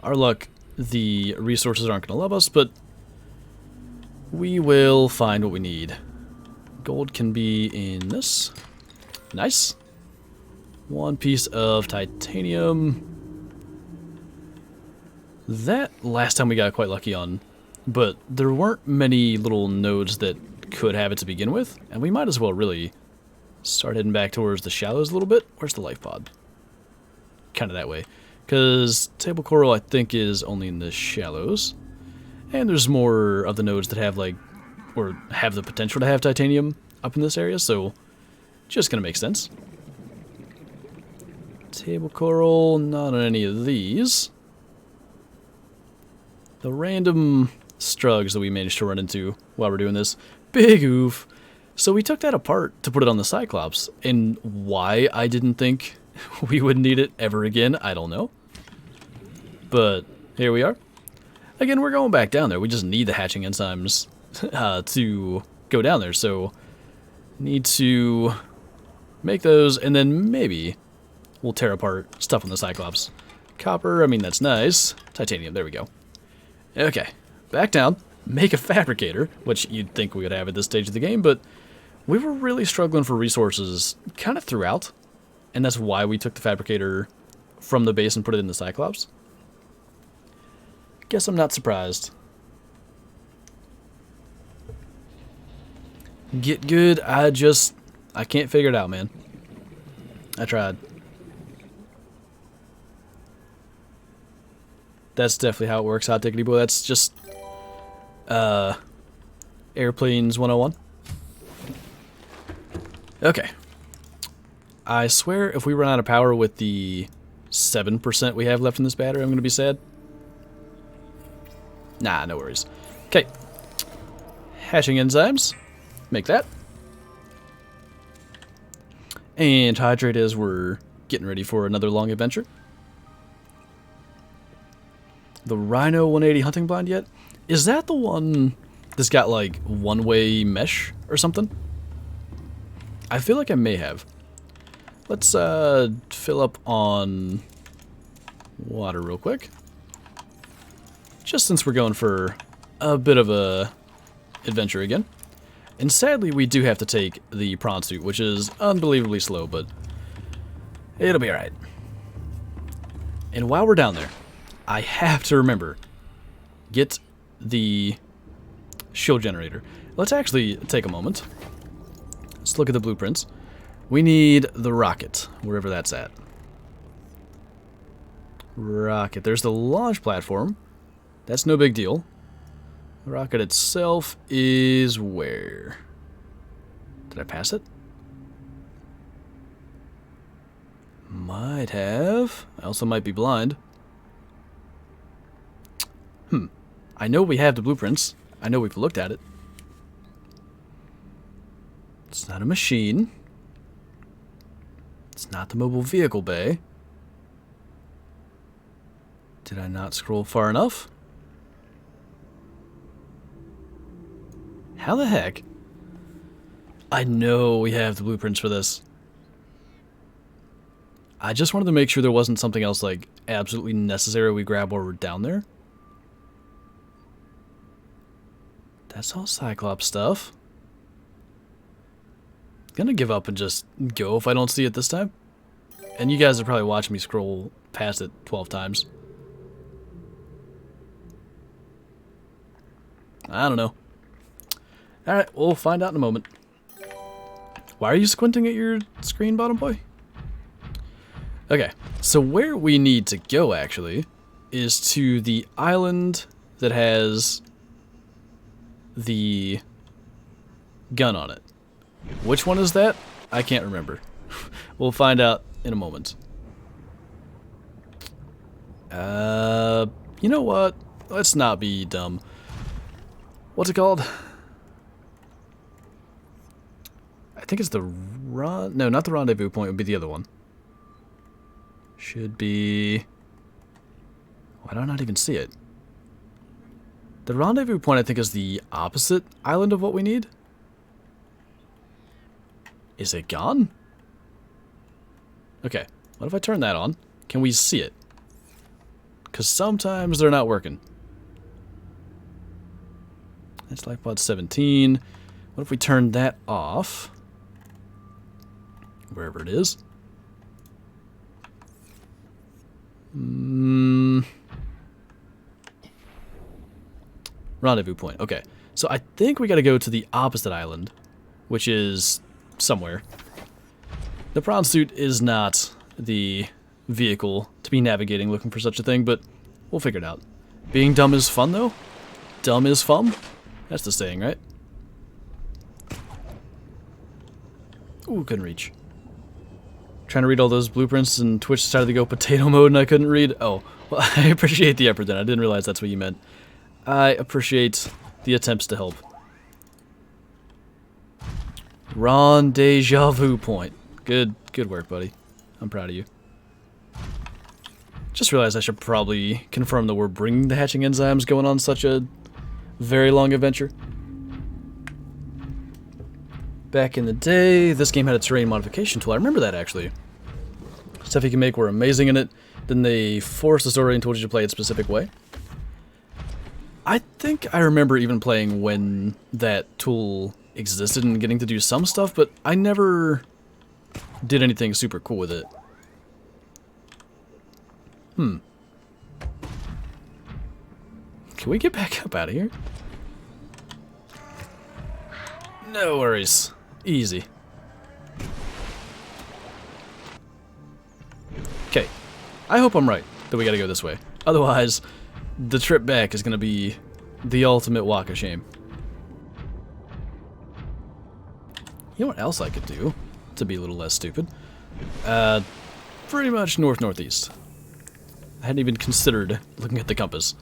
Our luck, the resources aren't going to love us, but we will find what we need. Gold can be in this. Nice. One piece of titanium. That last time we got quite lucky on, but there weren't many little nodes that could have it to begin with, and we might as well really start heading back towards the shallows a little bit. Where's the life pod? Kind of that way. Because table coral, I think, is only in the shallows. And there's more of the nodes that have, like, or have the potential to have titanium up in this area, so just gonna make sense. Table coral, not on any of these. The random strugs that we managed to run into while we're doing this. Big oof. So we took that apart to put it on the Cyclops, and why I didn't think we would need it ever again, I don't know. But here we are. Again, we're going back down there. We just need the hatching enzymes to go down there, so need to make those, and then maybe we'll tear apart stuff on the Cyclops. Copper, I mean, that's nice. Titanium, there we go. Okay, back down. Make a fabricator, which you'd think we would have at this stage of the game, but we were really struggling for resources kind of throughout, and that's why we took the fabricator from the base and put it in the Cyclops. Guess I'm not surprised. Get good, I can't figure it out, man. I tried. That's definitely how it works, Hot Diggity Boy. That's just Airplanes 101. Okay. I swear if we run out of power with the 7% we have left in this battery, I'm going to be sad. Nah, no worries. Okay. Hatching enzymes. Make that. And hydrate as we're getting ready for another long adventure. The Rhino 180 hunting blind yet? Is that the one that's got like one-way mesh or something? I feel like I may have. Let's fill up on water real quick. Just since we're going for a bit of a adventure again. And sadly, we do have to take the prawn suit, which is unbelievably slow, but it'll be alright. And while we're down there, I have to remember, get the shield generator. Let's actually take a moment. Let's look at the blueprints. We need the rocket, wherever that's at. Rocket. There's the launch platform. That's no big deal. The rocket itself is where? Did I pass it? Might have. I also might be blind. I know we have the blueprints. I know we've looked at it. It's not a machine. It's not the mobile vehicle bay. Did I not scroll far enough? How the heck? I know we have the blueprints for this. I just wanted to make sure there wasn't something else like absolutely necessary we grab while we're down there. That's all Cyclops stuff. Gonna give up and just go if I don't see it this time. And you guys are probably watching me scroll past it 12 times. I don't know. Alright, we'll find out in a moment. Why are you squinting at your screen, bottom boy? Okay, so where we need to go, actually, is to the island that has the gun on it. Which one is that? I can't remember. We'll find out in a moment. You know what? Let's not be dumb. What's it called? I think it's the no, not the rendezvous point. It would be the other one. Should be. Why do I not even see it? The rendezvous point, I think, is the opposite island of what we need. Is it gone? Okay, what if I turn that on? Can we see it? Because sometimes they're not working. That's like pod 17. What if we turn that off? Wherever it is. Rendezvous point. Okay. So I think we got to go to the opposite island, which is somewhere. The prawn suit is not the vehicle to be navigating looking for such a thing, but we'll figure it out. Being dumb is fun, though. Dumb is fun. That's the saying, right? Ooh, couldn't reach. Trying to read all those blueprints and Twitch decided to go potato mode and I couldn't read. Oh, well, I appreciate the effort then. I didn't realize that's what you meant. I appreciate the attempts to help. Rendezvous point. Good work, buddy. I'm proud of you. Just realized I should probably confirm that we're bringing the hatching enzymes going on such a very long adventure. Back in the day, this game had a terrain modification tool. I remember that, actually. Stuff you can make were amazing in it. Then they forced the story and told you to play it a specific way. I think I remember even playing when that tool existed and getting to do some stuff, but I never did anything super cool with it. Can we get back up out of here? No worries. Easy. Okay. I hope I'm right that we gotta go this way. Otherwise, the trip back is gonna be the ultimate walk of shame. You know what else I could do to be a little less stupid? Pretty much north-northeast. I hadn't even considered looking at the compass.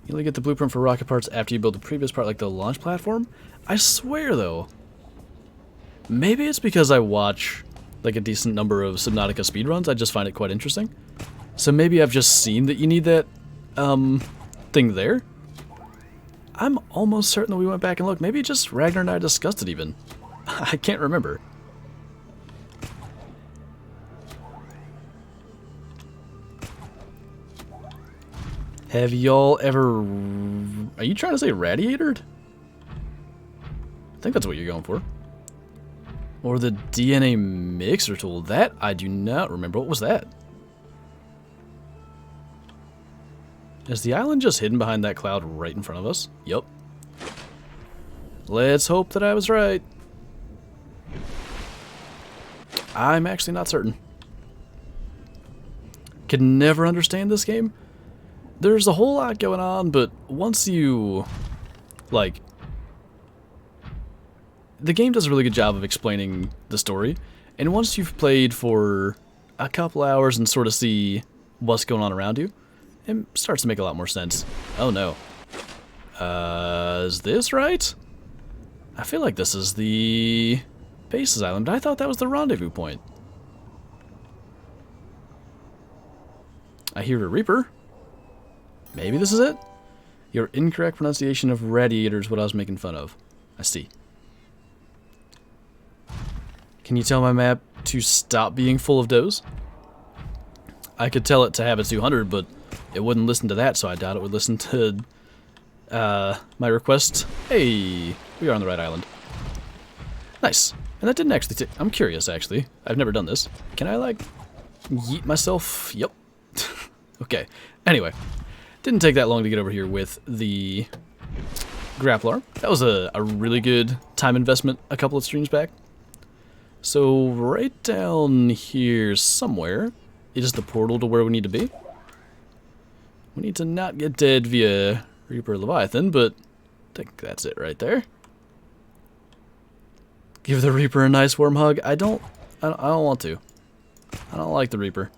You only get the blueprint for rocket parts after you build the previous part, like the launch platform? I swear, though, maybe it's because I watch like a decent number of Subnautica speedruns. I just find it quite interesting. So maybe I've just seen that you need that thing there. I'm almost certain that we went back and looked. Maybe just Ragnar and I discussed it even. I can't remember. Have y'all ever... Are you trying to say radiatored? I think that's what you're going for. Or the DNA mixer tool. That I do not remember. What was that? Is the island just hidden behind that cloud right in front of us? Yup. Let's hope that I was right. I'm actually not certain. Could never understand this game. There's a whole lot going on, but once you, like, the game does a really good job of explaining the story, and once you've played for a couple hours and sort of see what's going on around you, it starts to make a lot more sense. Oh no. Is this right? I feel like this is the Bases Island, but I thought that was the rendezvous point. I hear a Reaper. Maybe this is it? Your incorrect pronunciation of radiator is what I was making fun of. I see. Can you tell my map to stop being full of does? I could tell it to have a 200, but it wouldn't listen to that, so I doubt it would listen to my request. Hey, we are on the right island. Nice. And that didn't actually I'm curious, actually. I've never done this. Can I, like, yeet myself? Yep. Okay. Anyway. Didn't take that long to get over here with the grappler. That was a really good time investment a couple of streams back. So right down here somewhere is the portal to where we need to be. We need to not get dead via Reaper Leviathan, but I think that's it right there. Give the Reaper a nice warm hug. I don't want to. I don't like the Reaper.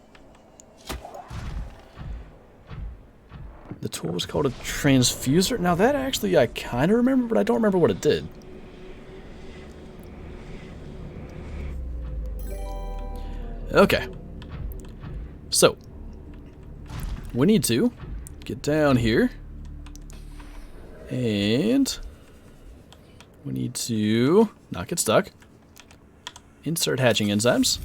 The tool was called a transfuser. Now that actually I kind of remember, but I don't remember what it did. Okay. So, we need to get down here. And we need to not get stuck. Insert hatching enzymes.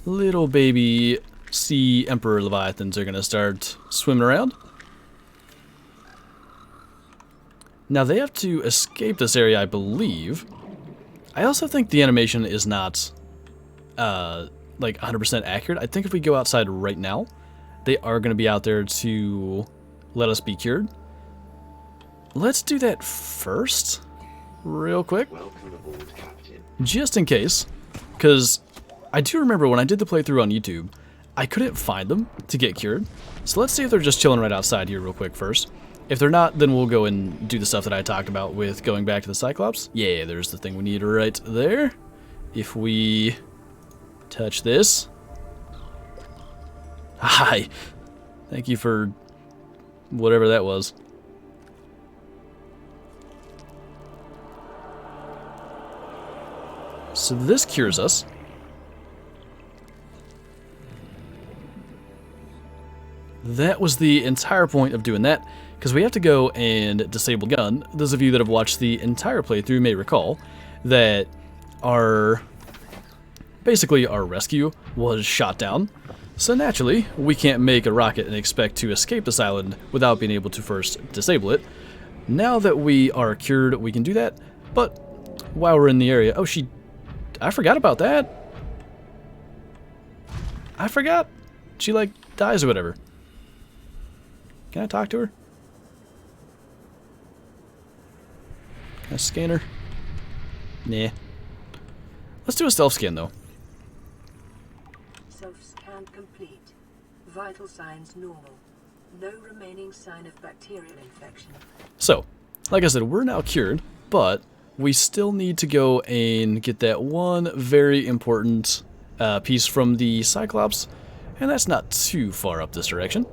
Little baby sea emperor leviathans are going to start swimming around. Now they have to escape this area, I believe. I also think the animation is not like 100% accurate. I think if we go outside right now, they are going to be out there to let us be cured. Let's do that first, real quick. Welcome aboard, Captain. Just in case, because I do remember when I did the playthrough on YouTube, I couldn't find them to get cured. So let's see if they're just chilling right outside here real quick first. If they're not, then we'll go and do the stuff that I talked about with going back to the Cyclops. Yeah, there's the thing we need right there. If we touch this. Hi. Thank you for whatever that was. So this cures us. That was the entire point of doing that, because we have to go and disable the gun. Those of you that have watched the entire playthrough may recall that basically our rescue was shot down. So naturally, we can't make a rocket and expect to escape this island without being able to first disable it. Now that we are cured, we can do that, but while we're in the area... Oh, I forgot about that. I forgot. She, like, dies or whatever. Can I talk to her? Can I scan her? Nah. Let's do a stealth scan, though. Self-scan complete. Vital signs normal. No remaining sign of bacterial infection. So, like I said, we're now cured, but we still need to go and get that one very important piece from the Cyclops, and that's not too far up this direction.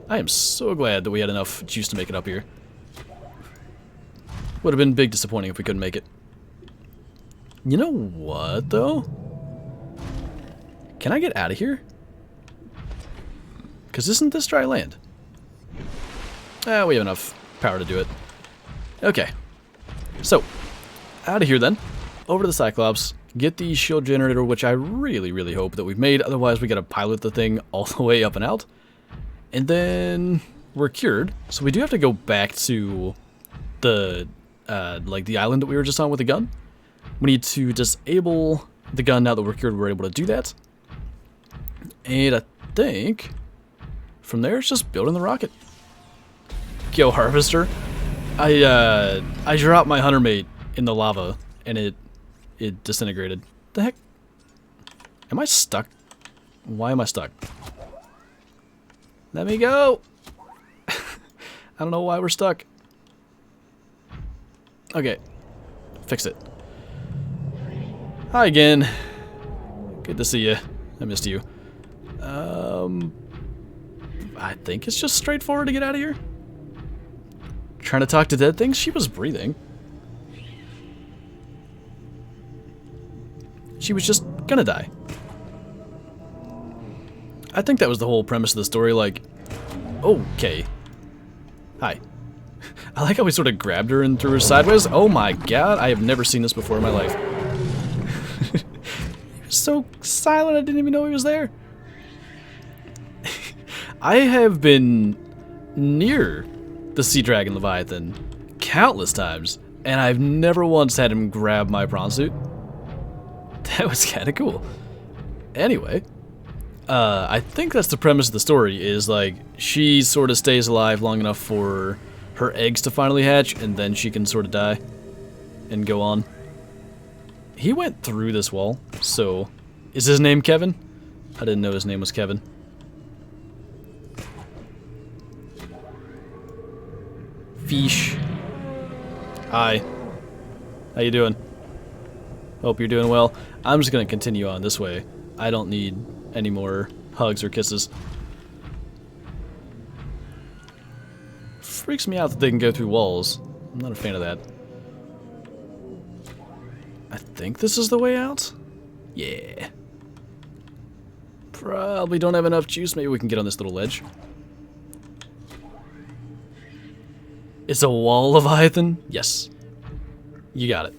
I am so glad that we had enough juice to make it up here. Would have been big disappointing if we couldn't make it. You know what, though? Can I get out of here? Because isn't this dry land? We have enough power to do it. Okay. So, out of here then. Over to the Cyclops. Get the shield generator, which I really, really hope that we've made. Otherwise, we gotta pilot the thing all the way up and out. And then we're cured. So we do have to go back to the like the island that we were just on with the gun. We need to disable the gun now that we're cured. We're able to do that. And I think from there it's just building the rocket. Yo, Harvester. I dropped my hunter mate in the lava and it disintegrated. The heck? Am I stuck? Why am I stuck? Let me go! I don't know why we're stuck. Okay. Fix it. Hi again. Good to see you. I missed you. I think it's just straightforward to get out of here. Trying to talk to dead things? She was breathing. She was just gonna die. I think that was the whole premise of the story, like... Okay. Hi. I like how we sort of grabbed her and threw her sideways. Oh my god, I have never seen this before in my life. He was so silent, I didn't even know he was there. I have been near the Sea Dragon Leviathan countless times, and I've never once had him grab my prawn suit. That was kind of cool. Anyway, I think that's the premise of the story, is like she sort of stays alive long enough for her eggs to finally hatch, and then she can sort of die and go on. He went through this wall, so is his name Kevin? I didn't know his name was Kevin. Fish. Hi. How you doing? Hope you're doing well. I'm just gonna continue on this way. I don't need any more hugs or kisses. freaks me out that they can go through walls. I'm not a fan of that. I think this is the way out? Yeah. Probably don't have enough juice. Maybe we can get on this little ledge. It's a wall, Leviathan? Yes. You got it.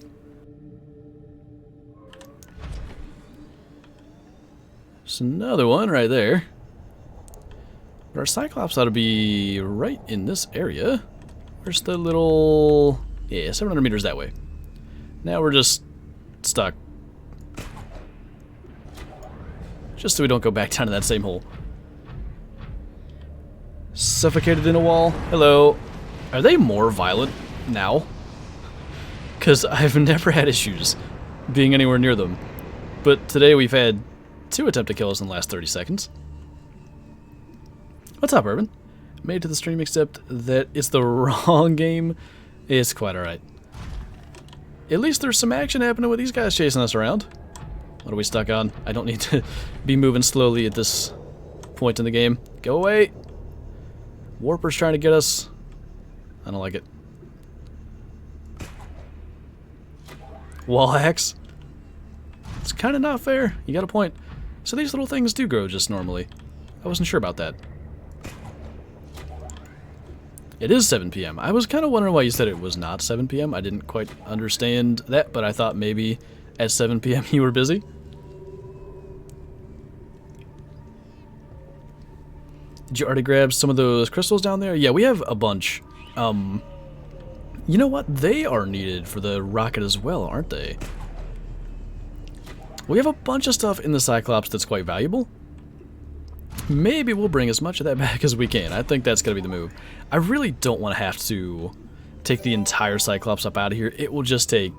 There's another one right there. But our Cyclops ought to be right in this area. Where's the little... Yeah, 700 meters that way. Now we're just stuck. Just so we don't go back down to that same hole. Suffocated in a wall. Hello. Are they more violent now? Because I've never had issues being anywhere near them. But today we've had 2 attempt to kill us in the last 30 seconds. What's up, Urban? Made to the stream, except that it's the wrong game. It's quite alright. At least there's some action happening with these guys chasing us around. What are we stuck on? I don't need to be moving slowly at this point in the game. Go away! Warper's trying to get us. I don't like it. Wall hacks? It's kind of not fair. You got a point. So these little things do grow just normally. I wasn't sure about that. It is 7 p.m. I was kind of wondering why you said it was not 7 p.m. I didn't quite understand that, but I thought maybe at 7 p.m. you were busy. Did you already grab some of those crystals down there? Yeah, we have a bunch. You know what? They are needed for the rocket as well, aren't they? We have a bunch of stuff in the Cyclops that's quite valuable. Maybe we'll bring as much of that back as we can. I think that's going to be the move. I really don't want to have to take the entire Cyclops up out of here. It will just take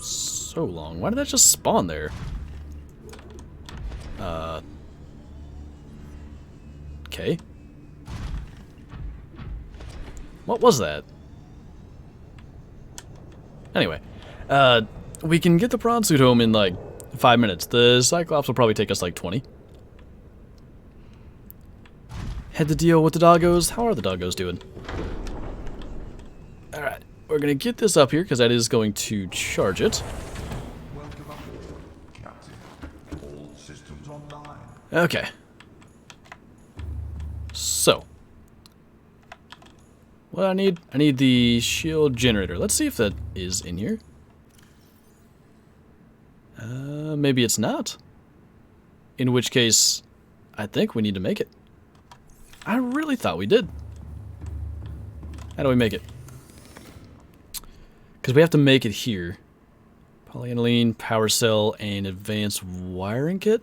so long. Why did that just spawn there? Okay. What was that? Anyway, we can get the prawn suit home in like 5 minutes. The Cyclops will probably take us like 20. Had to deal with the doggos. How are the doggos doing? Alright, we're going to get this up here because that is going to charge it. Welcome aboard, Captain. All systems online. Okay. So. What do I need? I need the shield generator. Let's see if that is in here. Maybe it's not. In which case, I think we need to make it. I really thought we did. How do we make it? Because we have to make it here. Polyaniline, power cell, and advanced wiring kit.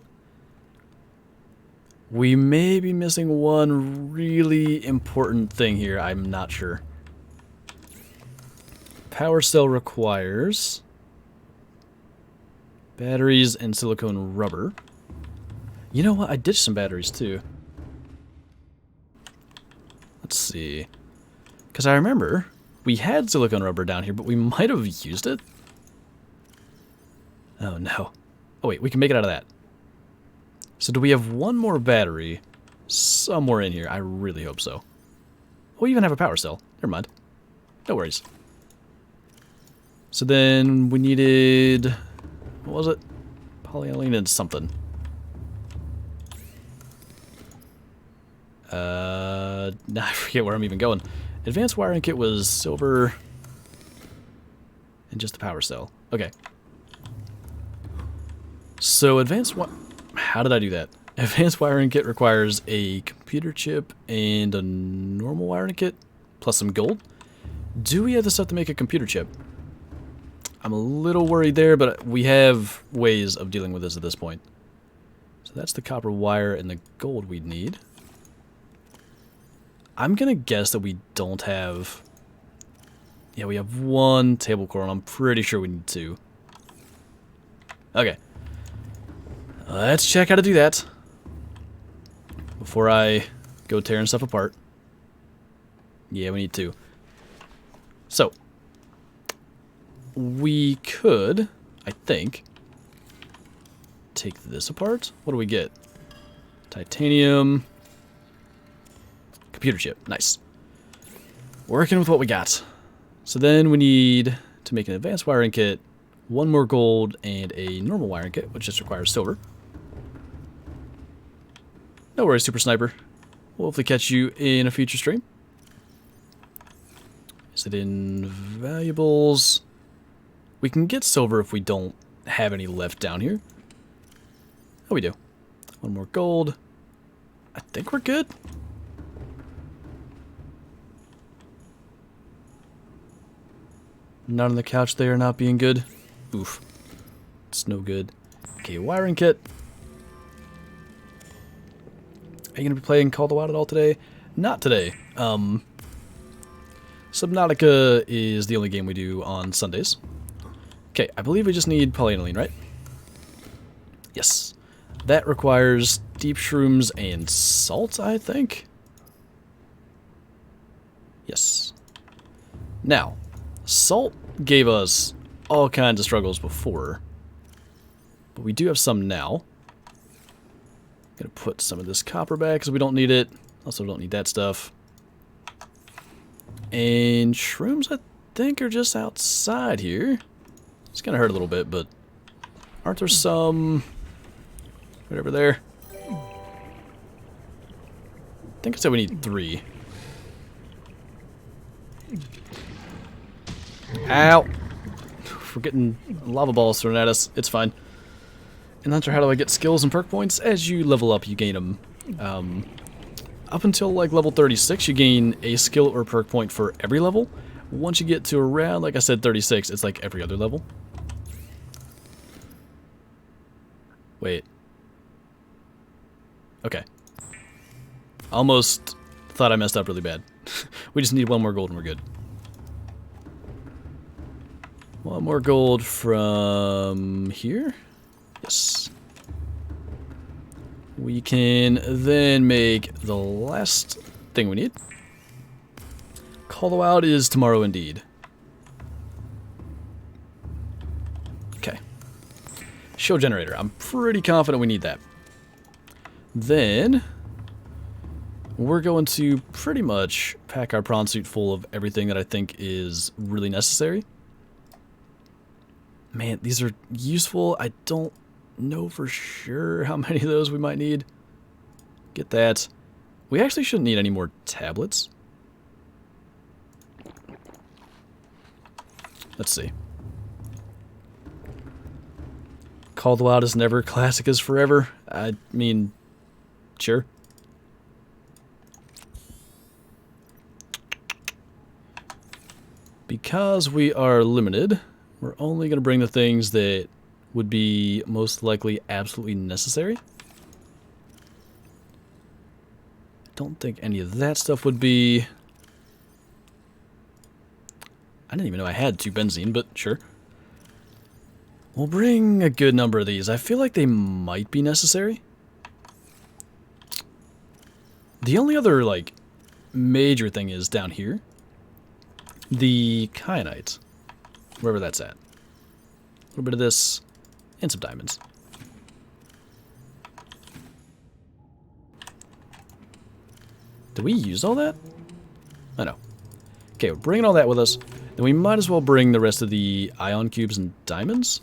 We may be missing one really important thing here. I'm not sure. Power cell requires batteries and silicone rubber. You know what? I ditched some batteries too. Let's see. Because I remember we had silicone rubber down here, but we might have used it. Oh no. Oh wait, we can make it out of that. So do we have one more battery somewhere in here? I really hope so. Oh, we even have a power cell. Never mind. No worries. So then we needed... what was it? Polyaniline and something. Now I forget where I'm even going. Advanced wiring kit was silver and just the power cell. Okay. So how did I do that? Advanced wiring kit requires a computer chip and a normal wiring kit plus some gold. Do we have the stuff to make a computer chip? I'm a little worried there, but we have ways of dealing with this at this point. So that's the copper wire and the gold we'd need. I'm going to guess that we don't have... yeah, we have one table core, and I'm pretty sure we need 2. Okay. Let's check how to do that before I go tearing stuff apart. Yeah, we need 2. So, we could, I think, take this apart. What do we get? Titanium... computer chip. Nice. working with what we got. So then we need to make an advanced wiring kit, 1 more gold, and a normal wiring kit, which just requires silver. No worries, Super Sniper. We'll hopefully catch you in a future stream. Is it in valuables? We can get silver if we don't have any left down here. Oh, we do. 1 more gold. I think we're good. Not on the couch there, not being good. Oof. It's no good. Okay, wiring kit. Are you going to be playing Call the Wild at all today? Not today. Subnautica is the only game we do on Sundays. Okay, I believe we just need polyaniline, right? Yes. That requires deep shrooms and salt, I think? Yes. Now, salt gave us all kinds of struggles before, but we do have some now. Gonna put some of this copper back because we don't need it. Also don't need that stuff. And shrooms, I think, are just outside here. It's gonna hurt a little bit, but aren't there some right over there? I think I said we need 3. Ow! We're getting lava balls thrown at us. It's fine. And Hunter, how do I get skills and perk points? As you level up, you gain them. Up until like level 36, you gain a skill or perk point for every level. Once you get to around, like I said, 36, it's like every other level. Wait. Okay. Almost thought I messed up really bad. We just need 1 more gold and we're good. 1 more gold from here. Yes. We can then make the last thing we need. Call the Wild is tomorrow indeed. Okay. Show generator. I'm pretty confident we need that. Then we're going to pretty much pack our prawn suit full of everything that I think is really necessary. Man, these are useful. I don't know for sure how many of those we might need. Get that. We actually shouldn't need any more tablets. Let's see. Call the Wild is never, classic is forever. I mean, sure. Because we are limited, we're only going to bring the things that would be most likely absolutely necessary. Don't think any of that stuff would be... I didn't even know I had 2 benzene, but sure. We'll bring a good number of these. I feel like they might be necessary. The only other, like, major thing is down here. The kyanite. Wherever that's at. A little bit of this, and some diamonds. Did we use all that? I know. Okay, we're bringing all that with us. Then we might as well bring the rest of the ion cubes and diamonds.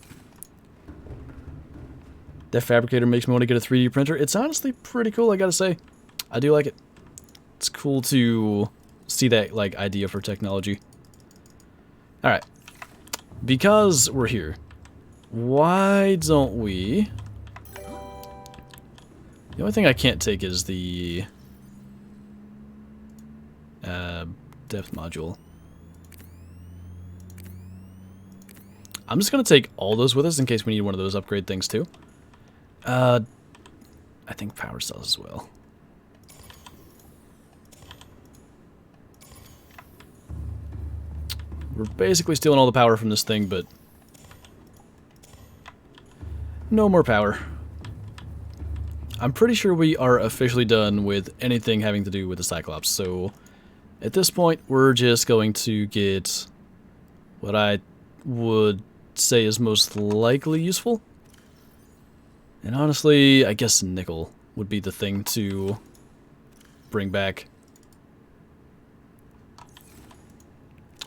That fabricator makes me want to get a 3D printer. It's honestly pretty cool, I gotta say. I do like it. It's cool to see that, like, idea for technology. Alright. Because we're here, why don't we... The only thing I can't take is the depth module. I'm just going to take all those with us in case we need one of those upgrade things too. I think power cells as well. We're basically stealing all the power from this thing, but no more power. I'm pretty sure we are officially done with anything having to do with the Cyclops, so at this point we're just going to get what I would say is most likely useful. And honestly, I guess nickel would be the thing to bring back.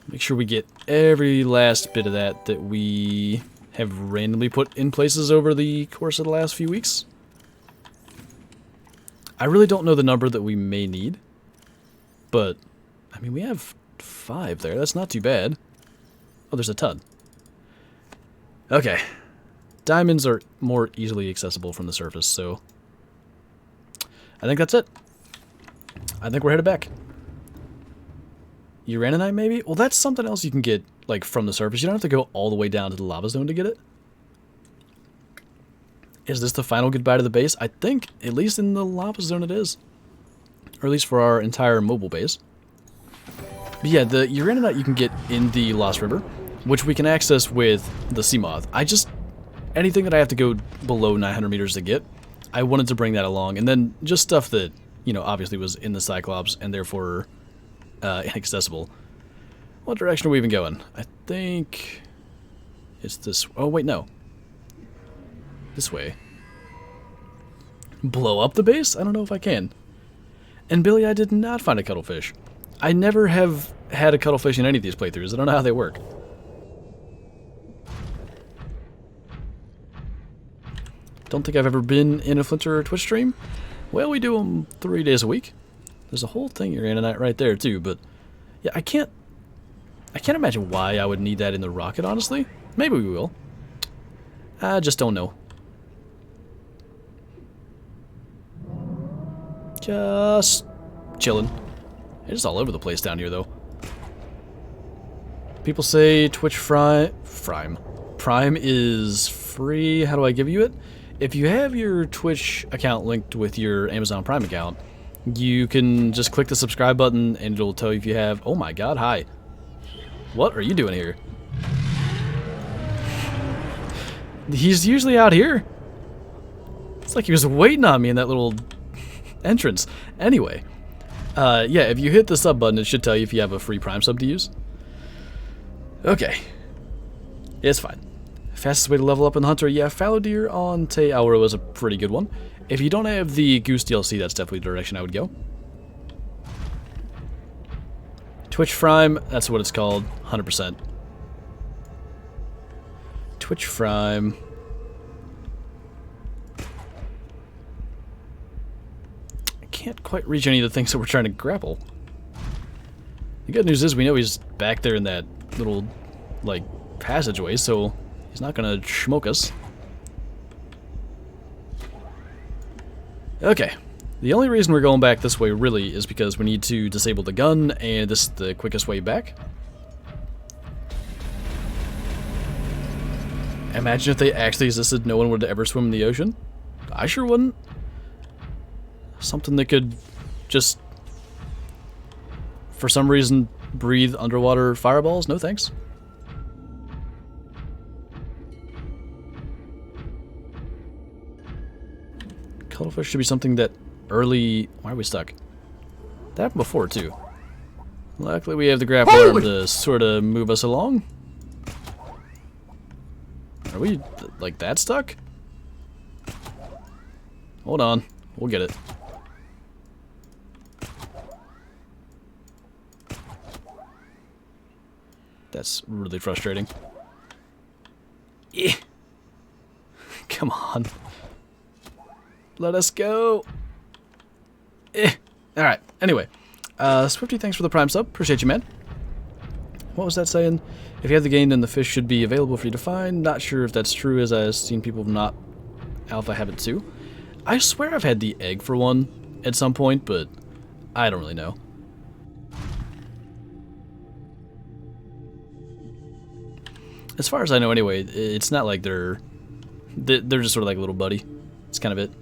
Make sure we get every last bit of that we have randomly put in places over the course of the last few weeks. I really don't know the number that we may need, but, I mean, we have 5 there. That's not too bad. Oh, there's a ton. Okay. Diamonds are more easily accessible from the surface, so I think that's it. I think we're headed back. Uraninite, maybe? Well, that's something else you can get, like, from the surface. You don't have to go all the way down to the lava zone to get it. Is this the final goodbye to the base? I think, at least in the lava zone it is. Or at least for our entire mobile base. But yeah, the Uraninite you can get in the Lost River, which we can access with the Seamoth. Anything that I have to go below 900 meters to get, I wanted to bring that along. And then just stuff that, you know, obviously was in the Cyclops and therefore inaccessible. What direction are we even going? I think it's this. Oh, wait, no. This way. Blow up the base? I don't know if I can. And Billy, I did not find a cuttlefish. I never have had a cuttlefish in any of these playthroughs. I don't know how they work. Don't think I've ever been in a Flinter Twitch stream. Well, we do them 3 days a week. There's a whole thing Uraninite right there too, but yeah, I can't imagine why I would need that in the rocket, honestly. Maybe we will. I just don't know. Just chilling. It's all over the place down here, though. People say Twitch Prime is free. How do I give you it? If you have your Twitch account linked with your Amazon Prime account, you can just click the subscribe button and it'll tell you if you have... Oh my god, hi. What are you doing here? He's usually out here. It's like he was waiting on me in that little entrance. Anyway, yeah, if you hit the sub button, it should tell you if you have a free Prime sub to use. Okay. It's fine. Fastest way to level up in the Hunter, yeah, Fallow Deer on Te Auro is a pretty good one. If you don't have the Goose DLC, that's definitely the direction I would go. Twitch Prime, that's what it's called, 100%. Twitch Prime. I can't quite reach any of the things that we're trying to grapple. The good news is we know he's back there in that little, like, passageway, so he's not gonna smoke us. Okay. The only reason we're going back this way, really, is because we need to disable the gun, and this is the quickest way back. Imagine if they actually existed, no one would ever swim in the ocean. I sure wouldn't. Something that could just, for some reason, breathe underwater fireballs? No thanks. Cuttlefish should be something that early... Why are we stuck? That happened before, too. Luckily, we have the grappler arm to sort of move us along. Are we, like, that stuck? Hold on. We'll get it. That's really frustrating. Eh. Come on. Let us go. Eh. Alright, anyway. Swifty, thanks for the Prime sub. Appreciate you, man. What was that saying? If you have the game, then the fish should be available for you to find. Not sure if that's true, as I've seen people not alpha have it too. I swear I've had the egg for one at some point, but I don't really know. As far as I know anyway, it's not like they're just sort of like a little buddy. It's kind of it.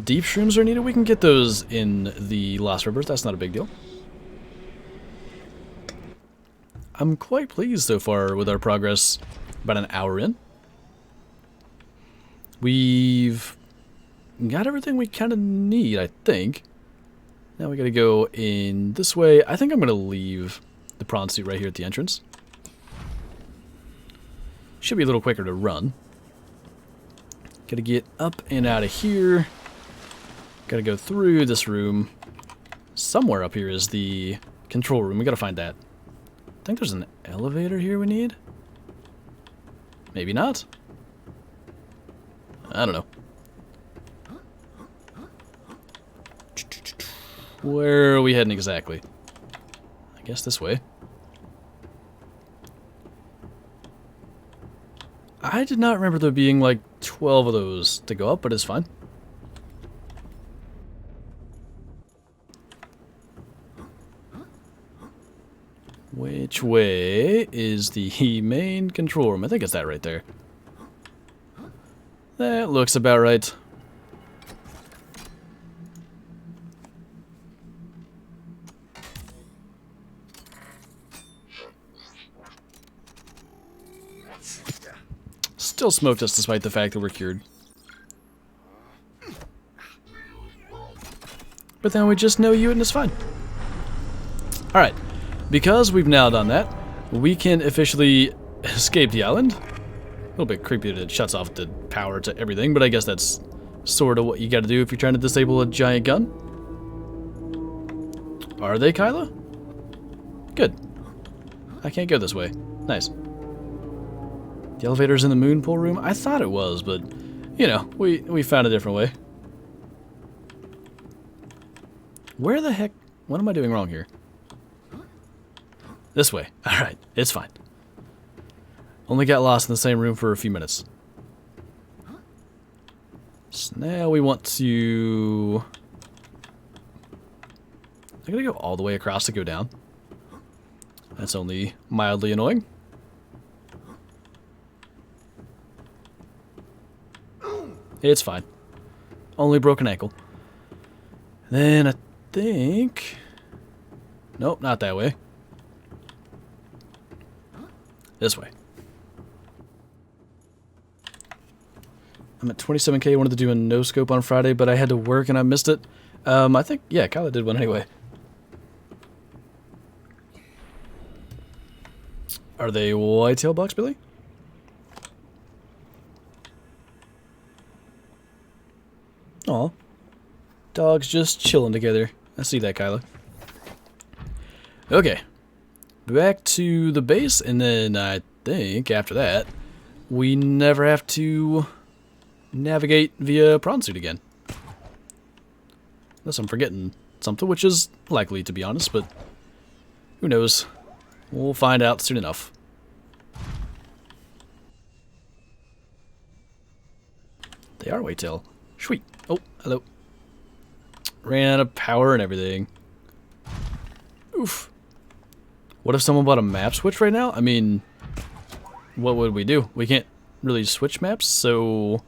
Deep shrooms are needed. We can get those in the Lost Rivers. That's not a big deal. I'm quite pleased so far with our progress. About an hour in. We've got everything we kind of need, I think. Now we gotta go in this way. I think I'm gonna leave the prawn suit right here at the entrance. Should be a little quicker to run. Gotta get up and out of here. Gotta go through this room. somewhere up here is the control room. We gotta find that. I think there's an elevator here we need. Maybe not. I don't know. Where are we heading exactly? I guess this way. I did not remember there being like 12 of those to go up, but it's fine. Which way is the main control room? I think it's that right there. That looks about right. Still smoked us despite the fact that we're cured. But then we just know you and it's fine. Alright. Because we've now done that, we can officially escape the island. A little bit creepy that it shuts off the power to everything, but I guess that's sort of what you gotta do if you're trying to disable a giant gun. Are they, Kyla? Good. I can't go this way. Nice. The elevator's in the moon pool room? I thought it was, but, you know, we found a different way. Where the heck? What am I doing wrong here? This way. Alright, it's fine. Only got lost in the same room for a few minutes. So now we want to... I'm gonna go all the way across to go down. That's only mildly annoying. It's fine. Only broken ankle. Then I think... Nope, not that way. This way. I'm at 27k. I wanted to do a no-scope on Friday, but I had to work and I missed it. I think, yeah, Kyla did one anyway. Are they whitetail bucks, Billy? Aw. Dogs just chilling together. I see that, Kyla. Okay. Back to the base, and then I think after that, we never have to navigate via prawn suit again. Unless I'm forgetting something, which is likely to be honest, but who knows? We'll find out soon enough. They are whitetail. Sweet. Oh, hello. Ran out of power and everything. Oof. What if someone bought a map switch right now? I mean, what would we do? We can't really switch maps, so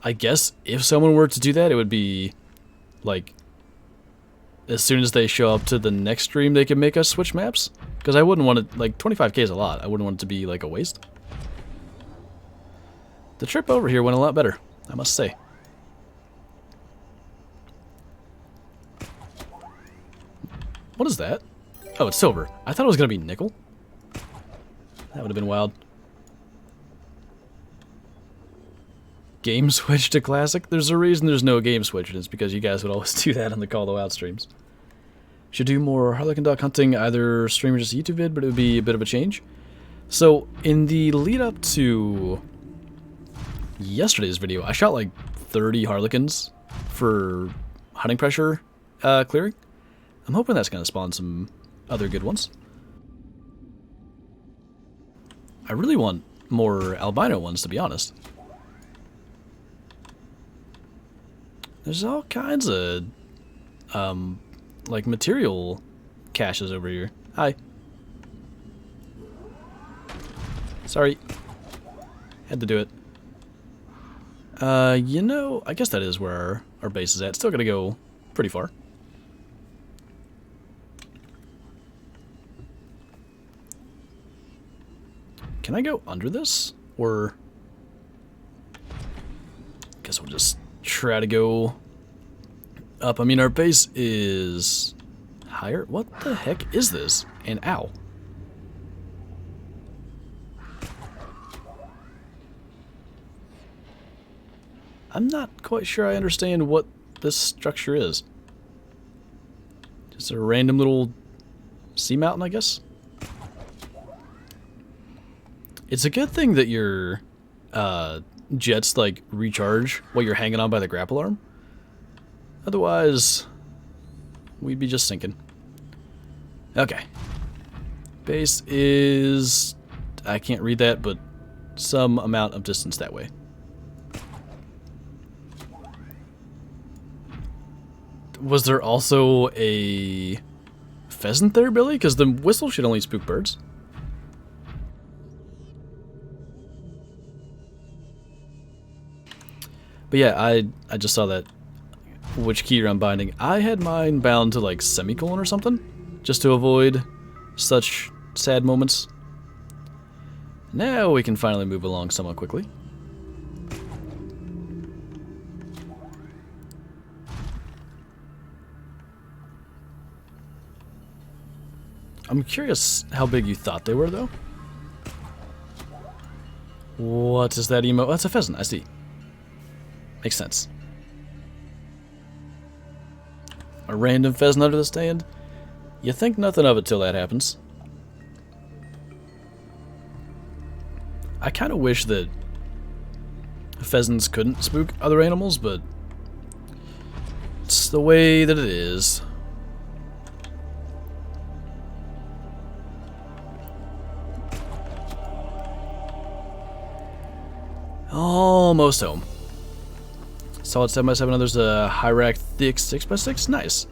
I guess if someone were to do that, it would be like as soon as they show up to the next stream, they can make us switch maps. Because I wouldn't want it, like 25k is a lot. I wouldn't want it to be like a waste. The trip over here went a lot better, I must say. What is that? Oh, it's silver. I thought it was going to be nickel. That would have been wild. Game switch to classic? There's a reason there's no game switch, and it's because you guys would always do that on the Call Out streams. Should do more Harlequin duck hunting, either stream or just a YouTube vid, but it would be a bit of a change. So, in the lead up to yesterday's video, I shot like 30 Harlequins for hunting pressure clearing. I'm hoping that's going to spawn some other good ones. I really want more albino ones, to be honest. There's all kinds of like material caches over here. Hi. Sorry. Had to do it. You know, I guess that is where our base is at. Still gonna go pretty far. Can I go under this? Or guess we'll just try to go up. I mean, our base is higher. What the heck is this? And ow. I'm not quite sure I understand what this structure is. Is there a random little sea mountain, I guess? It's a good thing that your jets like recharge while you're hanging on by the grapple arm. Otherwise, we'd be just sinking. Okay. Base is... I can't read that, but some amount of distance that way. Was there also a pheasant there, Billy? Because the whistle should only spook birds. But yeah, I just saw that. Which key you're unbinding. I had mine bound to like semicolon or something, just to avoid such sad moments. Now we can finally move along somewhat quickly. I'm curious how big you thought they were, though. What is that emo? Oh, that's a pheasant, I see. Makes sense. A random pheasant under the stand? You think nothing of it till that happens. I kind of wish that pheasants couldn't spook other animals, but it's the way that it is. Almost home. Solid 7x7, there's a high rack thick 6x6. Nice.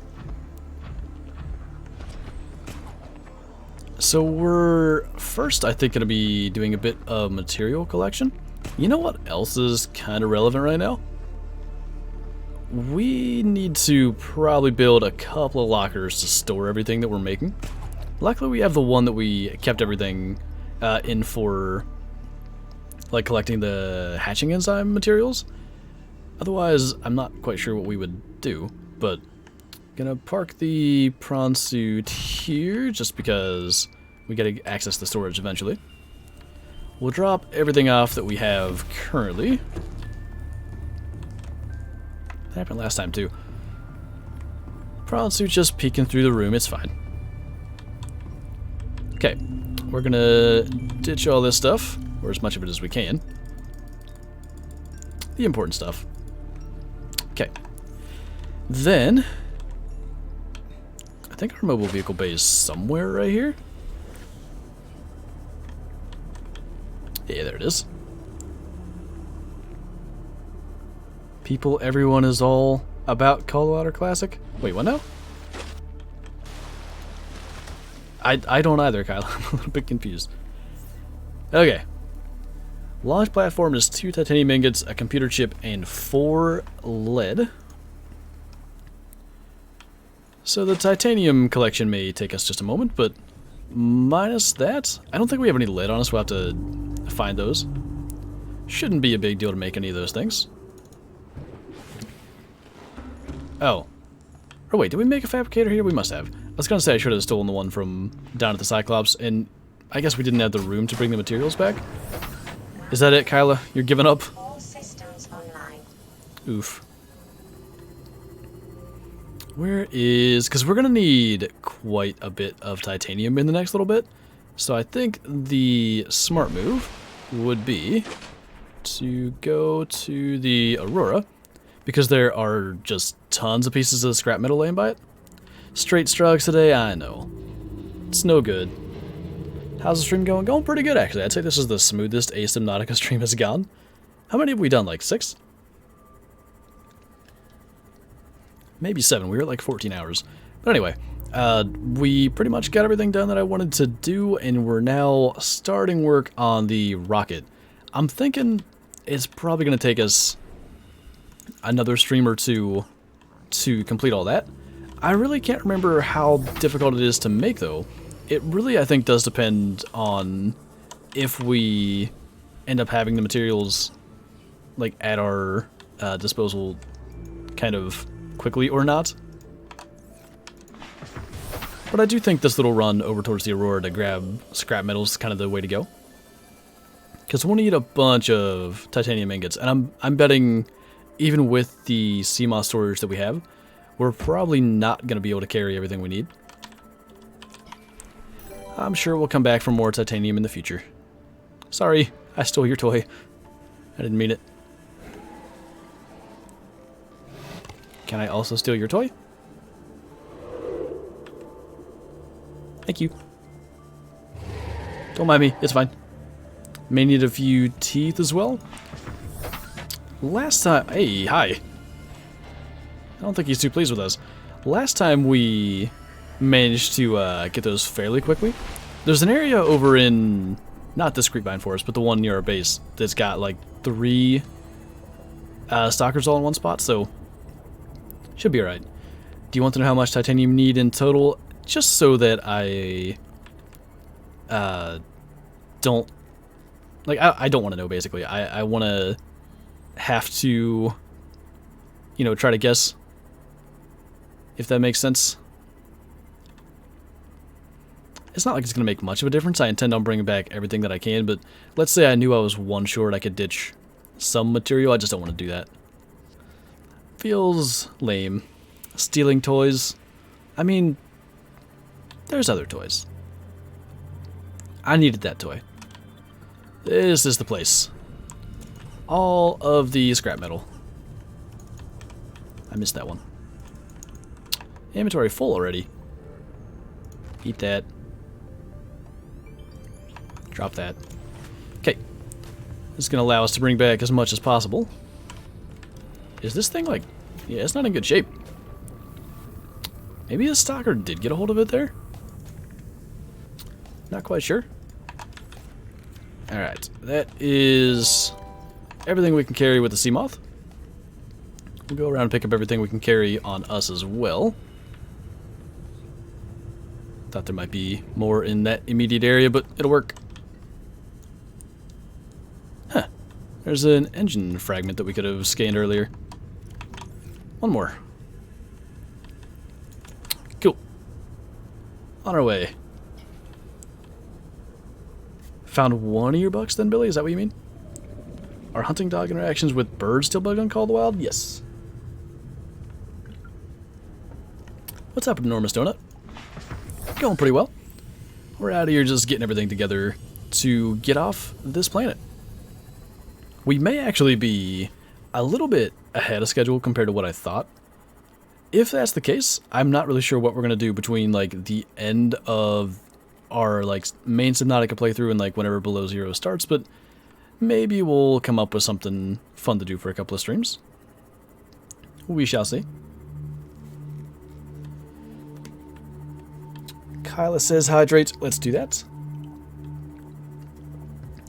So we're first, I think, going to be doing a bit of material collection. You know what else is kind of relevant right now? We need to probably build a couple of lockers to store everything that we're making. Luckily, we have the one that we kept everything in for, like, collecting the hatching enzyme materials. Otherwise, I'm not quite sure what we would do, but gonna park the prawn suit here just because we gotta access the storage eventually. We'll drop everything off that we have currently. That happened last time too. Prawn suit just peeking through the room, it's fine. Okay, we're gonna ditch all this stuff, or as much of it as we can. The important stuff. Okay. Then, I think our mobile vehicle bay is somewhere right here. Yeah, there it is. People, everyone is all about Colorado Classic. Wait, what now? I don't either, Kyle. I'm a little bit confused. Okay. Launch platform is 2 titanium ingots, a computer chip, and 4 lead. So the titanium collection may take us just a moment, but minus that, I don't think we have any lead on us. We'll have to find those. Shouldn't be a big deal to make any of those things. Oh. Oh wait, did we make a fabricator here? We must have. I was gonna say I should have stolen the one from down at the Cyclops, and I guess we didn't have the room to bring the materials back. Is that it, Kyla? You're giving up? All systems online. Oof. Where is... Because we're going to need quite a bit of titanium in the next little bit. So I think the smart move would be to go to the Aurora, because there are just tons of pieces of scrap metal laying by it. Straight strugs today, I know. It's no good. How's the stream going? Going pretty good, actually. I'd say this is the smoothest a Subnautica stream has gone. How many have we done? Like 6? Maybe 7. We were at like 14 hours. But anyway, we pretty much got everything done that I wanted to do, and we're now starting work on the rocket. I'm thinking it's probably going to take us another stream or two to complete all that. I really can't remember how difficult it is to make, though. It really, I think, does depend on if we end up having the materials, like, at our disposal kind of quickly or not. But I do think this little run over towards the Aurora to grab scrap metal is kind of the way to go. Because we'll need a bunch of titanium ingots, and I'm betting, even with the CMOS storage that we have, we're probably not going to be able to carry everything we need. I'm sure we'll come back for more titanium in the future. Sorry, I stole your toy. I didn't mean it. Can I also steal your toy? Thank you. Don't mind me, it's fine. May need a few teeth as well. Last time... Hey, hi. I don't think he's too pleased with us. Last time we managed to get those fairly quickly. There's an area over in... Not this creepvine forest, but the one near our base that's got like 3 stalkers all in one spot, so... Should be alright. Do you want to know how much titanium you need in total? Just so that I... don't... Like, I don't want to know, basically. I want to have to, you know, try to guess. If that makes sense. It's not like it's going to make much of a difference. I intend on bringing back everything that I can, but let's say I knew I was 1 short, I could ditch some material. I just don't want to do that. Feels lame. Stealing toys. I mean, there's other toys. I needed that toy. This is the place. All of the scrap metal. I missed that one. Inventory full already. Eat that. Drop that. Okay. This is going to allow us to bring back as much as possible. Is this thing like... Yeah, it's not in good shape. Maybe the stalker did get a hold of it there? Not quite sure. Alright, that is everything we can carry with the sea moth. We'll go around and pick up everything we can carry on us as well. Thought there might be more in that immediate area, but it'll work. Huh. There's an engine fragment that we could have scanned earlier. One more. Cool. On our way. Found one of your bucks then, Billy? Is that what you mean? Are hunting dog interactions with birds still bugged on Call of the Wild? Yes. What's up, Enormous Donut? Going pretty well. We're out of here just getting everything together to get off this planet. We may actually be a little bit ahead of schedule compared to what I thought. If that's the case, I'm not really sure what we're going to do between like the end of our like main Subnautica playthrough and like whenever Below Zero starts, but maybe we'll come up with something fun to do for a couple of streams. We shall see. Kyla says hydrate. Let's do that.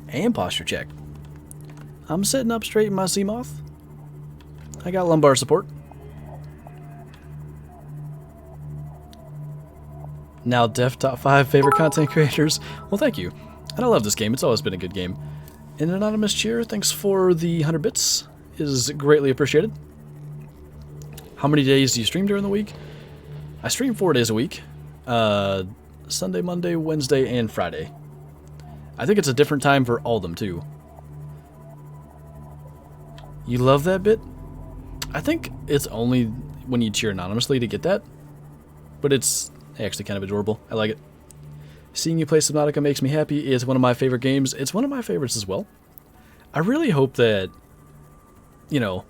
And posture check. I'm sitting up straight in my sea moth. I got lumbar support. Now Def top 5 favorite content creators. Well, thank you. And I love this game. It's always been a good game. An anonymous cheer, thanks for the 100 bits. Is greatly appreciated. How many days do you stream during the week? I stream 4 days a week. Sunday, Monday, Wednesday, and Friday. I think it's a different time for all of them, too. You love that bit? I think it's only when you cheer anonymously to get that. But it's actually kind of adorable. I like it. Seeing you play Subnautica makes me happy. It's one of my favorite games. It's one of my favorites as well. I really hope that, you know,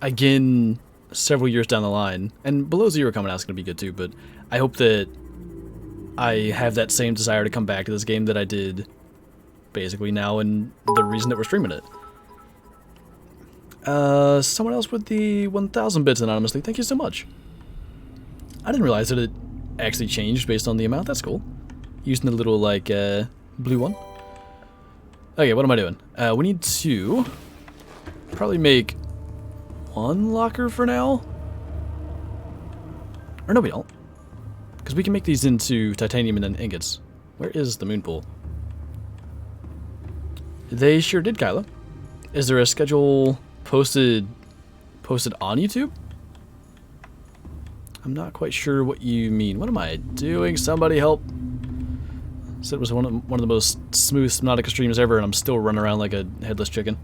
again, several years down the line, and Below Zero coming out is going to be good too, but I hope that I have that same desire to come back to this game that I did basically now, and the reason that we're streaming it. Someone else with the 1,000 bits anonymously. Thank you so much. I didn't realize that it actually changed based on the amount. That's cool. Using the little, like, blue one. Okay, what am I doing? We need to probably make 1 locker for now. Or no, we don't. Because we can make these into titanium and then ingots. Where is the moon pool? They sure did, Kyla. Is there a schedule posted on YouTube? I'm not quite sure what you mean. What am I doing? Somebody help. Said it was one of the most smooth Subnautica streams ever, and I'm still running around like a headless chicken.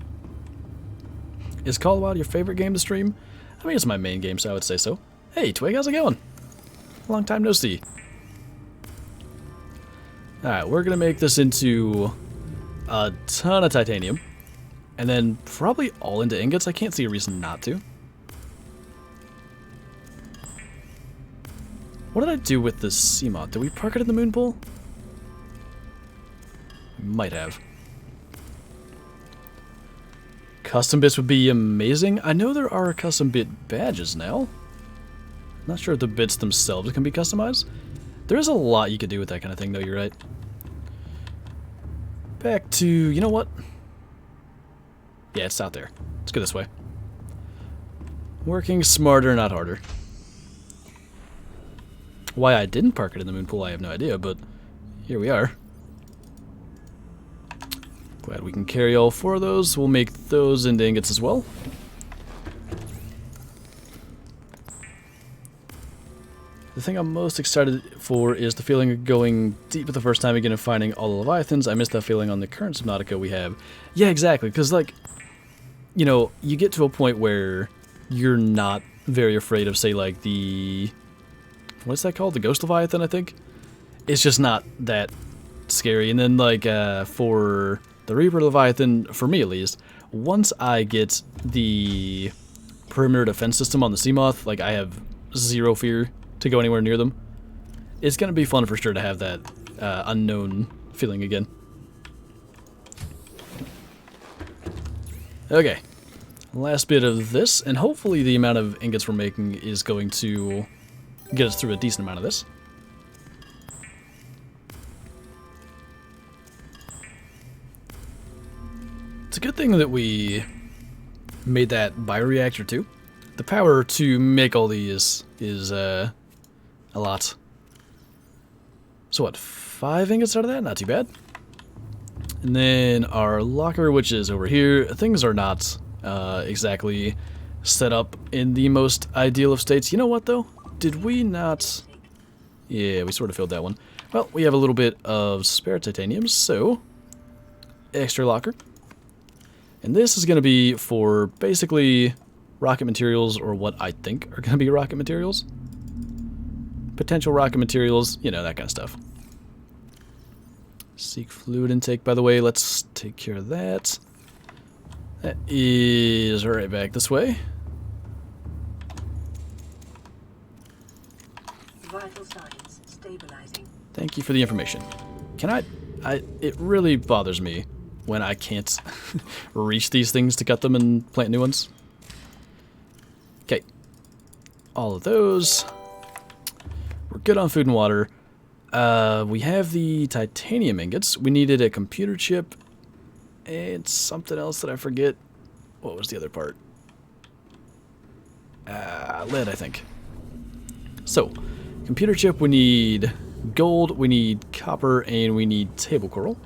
Is Call of the Wild your favorite game to stream? I mean, it's my main game, so I would say so. Hey, Twig, how's it going? Long time no see. Alright, we're gonna make this into a ton of titanium. And then probably all into ingots. I can't see a reason not to. What did I do with this CMOD? Did we park it in the moon pool? Might have. Custom bits would be amazing. I know there are custom bit badges now. Not sure if the bits themselves can be customized. There is a lot you could do with that kind of thing, though, you're right. Back to... you know what? Yeah, it's out there. Let's go this way. Working smarter, not harder. Why I didn't park it in the moon pool, I have no idea, but here we are. Glad we can carry all 4 of those. We'll make those into ingots as well. The thing I'm most excited for is the feeling of going deep for the first time again and finding all the Leviathans. I miss that feeling on the current Subnautica we have. Yeah, exactly, because, like, you know, you get to a point where you're not very afraid of, say, like, the... what's that called? The Ghost Leviathan, I think? It's just not that scary. And then, like, for the Reaper Leviathan, for me at least, once I get the perimeter defense system on the Seamoth, like, I have zero fear to go anywhere near them. It's going to be fun for sure to have that unknown feeling again. Okay. Last bit of this, and hopefully the amount of ingots we're making is going to get us through a decent amount of this. It's a good thing that we made that bioreactor too. The power to make all these is a lot. So what, 5 ingots out of that? Not too bad. And then our locker, which is over here. Things are not exactly set up in the most ideal of states. You know what, though? Did we not... yeah, we sort of filled that one. Well, we have a little bit of spare titanium, so... extra locker. And this is going to be for basically rocket materials, or what I think are going to be rocket materials. Potential rocket materials, you know, that kind of stuff. Seek fluid intake, by the way. Let's take care of that. That is right back this way. Vital signs stabilizing. Thank you for the information. Can I it really bothers me when I can't reach these things to cut them and plant new ones. Okay. All of those. We're good on food and water. We have the titanium ingots. We needed a computer chip and something else that I forget. What was the other part? Lead, I think. So, computer chip, we need gold, we need copper, and we need table coral.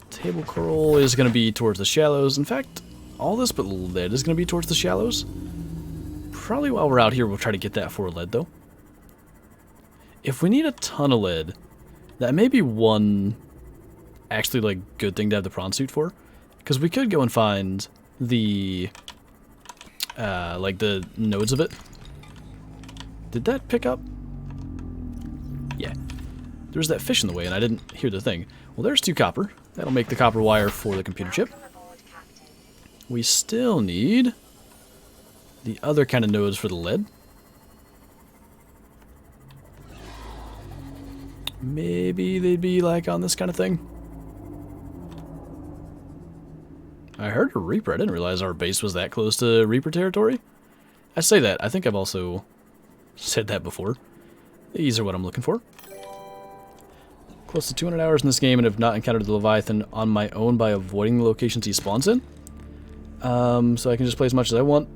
Table coral is going to be towards the shallows. In fact, all this but lead is going to be towards the shallows. Probably while we're out here, we'll try to get that for lead, though. If we need a ton of lead, that may be one actually, like, good thing to have the prawn suit for. Because we could go and find the, like, the nodes of it. Did that pick up? Yeah. There's that fish in the way, and I didn't hear the thing. Well, there's 2 copper. That'll make the copper wire for the computer chip. We still need the other kind of nodes for the lead. Maybe they'd be like on this kind of thing. I heard a Reaper. I didn't realize our base was that close to Reaper territory. I say that. I think I've also said that before. These are what I'm looking for. Close to 200 hours in this game and have not encountered the Leviathan on my own by avoiding the locations he spawns in. So I can just play as much as I want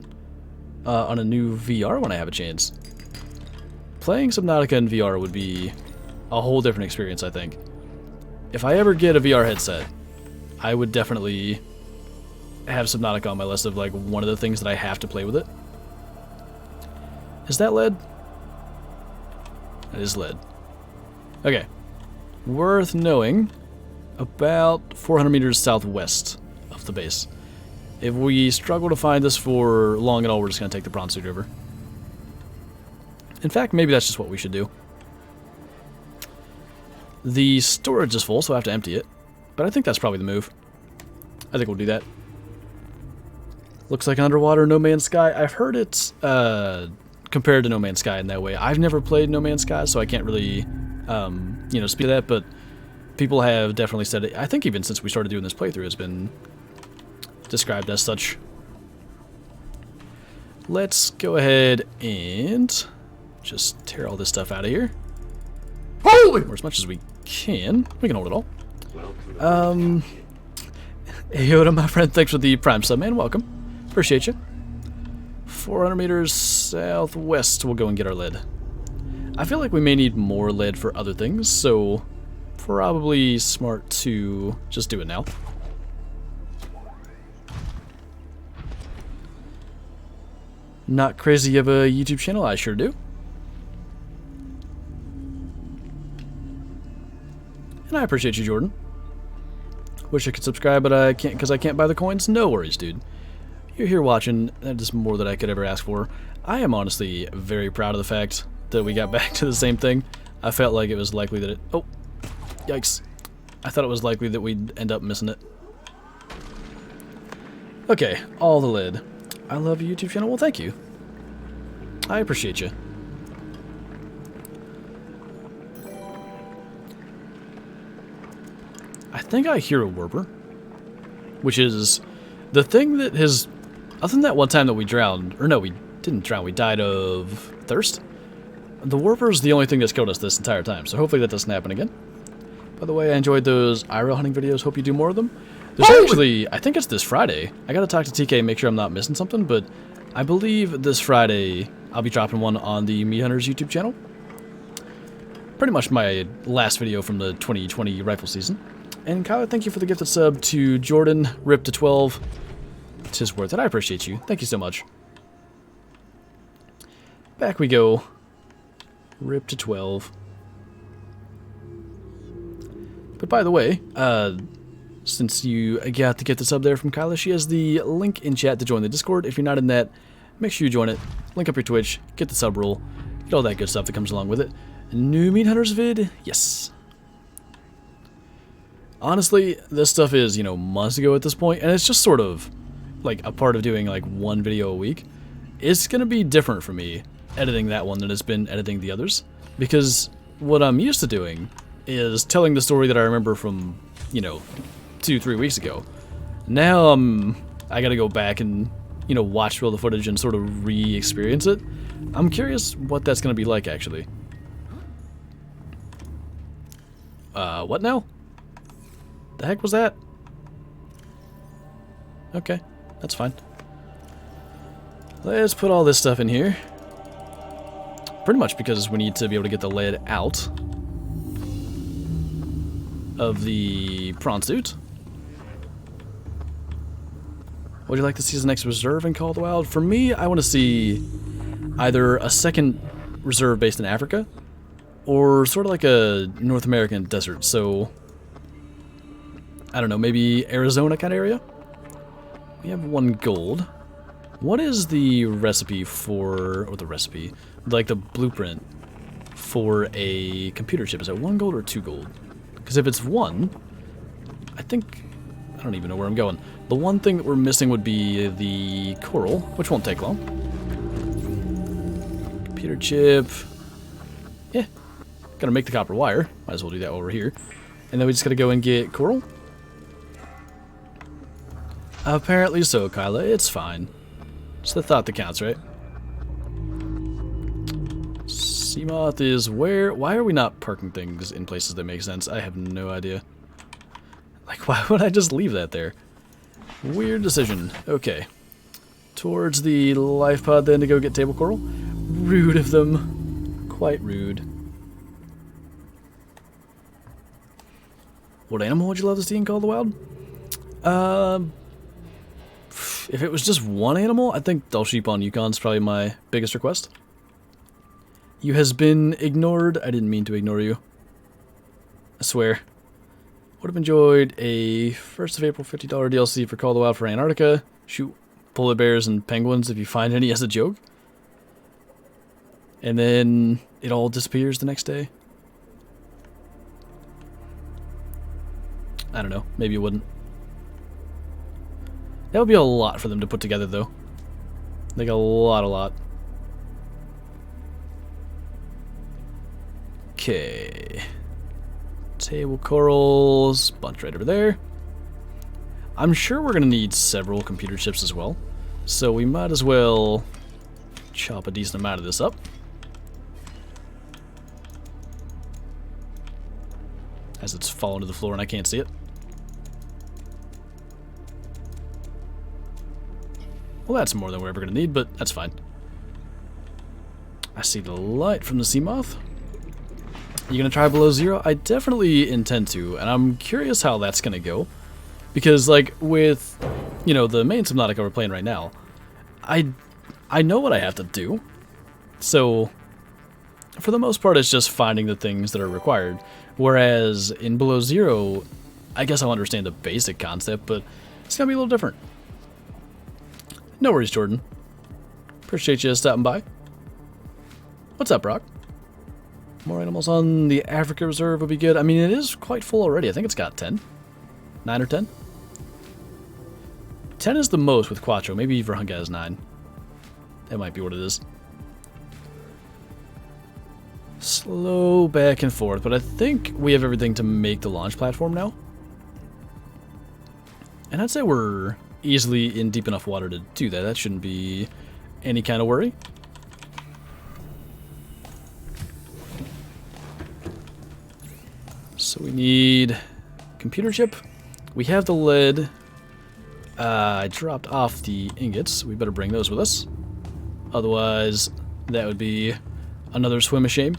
on a new VR when I have a chance. Playing Subnautica in VR would be a whole different experience, I think. If I ever get a VR headset, I would definitely have Subnautica on my list of, like, one of the things that I have to play with it. Is that lead? That is lead. Okay. Worth knowing, about 400 meters southwest of the base. If we struggle to find this for long at all, we're just going to take the prawn suit over. In fact, maybe that's just what we should do. The storage is full, so I have to empty it. But I think that's probably the move. I think we'll do that. Looks like an underwater No Man's Sky. I've heard it's compared to No Man's Sky in that way. I've never played No Man's Sky, so I can't really, you know, speak to that. But people have definitely said it. I think even since we started doing this playthrough, it's been described as such. Let's go ahead and just tear all this stuff out of here. Holy! Or as much as we can. We can hold it all. Hey Yoda, my friend, thanks for the Prime sub, man. Welcome. Appreciate you. 400 meters southwest, we'll go and get our lead. I feel like we may need more lead for other things, so probably smart to just do it now. Not crazy of a YouTube channel, I sure do. And I appreciate you, Jordan. Wish I could subscribe, but I can't because I can't buy the coins. No worries, dude. You're here watching. That is more than I could ever ask for. I am honestly very proud of the fact that we got back to the same thing. I felt like it was likely that it... Oh, yikes. I thought it was likely that we'd end up missing it. Okay, all the lead. I love your YouTube channel. Well, thank you. I appreciate you. I think I hear a warper, which is the thing that has, other than that one time that we drowned, or no, we didn't drown, we died of thirst. The warper is the only thing that's killed us this entire time, so hopefully that doesn't happen again. By the way, I enjoyed those IRL hunting videos. Hope you do more of them. There's actually, I think it's this Friday. I gotta talk to TK, make sure I'm not missing something, but I believe this Friday I'll be dropping one on the Meat Hunters YouTube channel. Pretty much my last video from the 2020 rifle season. And Kyle, thank you for the gifted sub to Jordan, Rip to 12. Tis worth it. I appreciate you. Thank you so much. Back we go. Rip to 12. But by the way, since you got the gifted sub there from Kyla, she has the link in chat to join the Discord. If you're not in that, make sure you join it. Link up your Twitch, get the sub rule, get all that good stuff that comes along with it. New Meat Hunters vid? Yes. Honestly, this stuff is, you know, months ago at this point, and it's just sort of like a part of doing like one video a week. It's gonna be different for me editing that one than it's been editing the others, because what I'm used to doing is telling the story that I remember from, you know, 2-3 weeks ago. Now I gotta go back and, you know, watch all the footage and sort of re-experience it. I'm curious what that's gonna be like, actually. What now? The heck was that? Okay, that's fine. Let's put all this stuff in here. Pretty much because we need to be able to get the lead out of the prawn suit. Would you like to see as the next reserve in Call of the Wild? For me, I want to see either a second reserve based in Africa or sort of like a North American desert. So I don't know, maybe Arizona kind of area? We have 1 gold. What is the recipe for, or the recipe, like the blueprint for a computer chip? Is it 1 gold or 2 gold? Because if it's 1, I think, I don't even know where I'm going. The one thing that we're missing would be the coral, which won't take long. Computer chip. Yeah, gotta make the copper wire. Might as well do that while we're here. And then we just gotta go and get coral. Apparently so, Kyla. It's fine. It's the thought that counts, right? Seamoth is where? Why are we not parking things in places that make sense? I have no idea. Like, why would I just leave that there? Weird decision. Okay. Towards the life pod then to go get table coral. Rude of them. Quite rude. What animal would you love to see in Call of the Wild? If it was just one animal, I think Dull Sheep on Yukon's probably my biggest request. You has been ignored. I didn't mean to ignore you. I swear. Would have enjoyed a 1st of April $50 DLC for Call the Wild for Antarctica. Shoot polar bears and penguins if you find any as a joke. And then it all disappears the next day. I don't know. Maybe it wouldn't. That would be a lot for them to put together, though. Like a lot. Okay. Table corals. Bunch right over there. I'm sure we're going to need several computer chips as well. So we might as well chop a decent amount of this up. As it's fallen to the floor and I can't see it. Well, that's more than we're ever going to need, but that's fine. I see the light from the sea moth. You going to try below zero? I definitely intend to, and I'm curious how that's going to go. Because, like, with, you know, the main Subnautica we're playing right now, I know what I have to do. So, for the most part, it's just finding the things that are required. Whereas, in below zero, I guess I'll understand the basic concept, but it's going to be a little different. No worries, Jordan. Appreciate you stopping by. What's up, Brock? More animals on the Africa Reserve would be good. I mean, it is quite full already. I think it's got 10. 9 or 10? 10 is the most with Quattro. Maybe Verhunga has 9. That might be what it is. Slow back and forth, but I think we have everything to make the launch platform now. And I'd say we're easily in deep enough water to do that. That shouldn't be any kind of worry. So we need computer chip. We have the lead. I dropped off the ingots. We better bring those with us. Otherwise, that would be another swim of shame.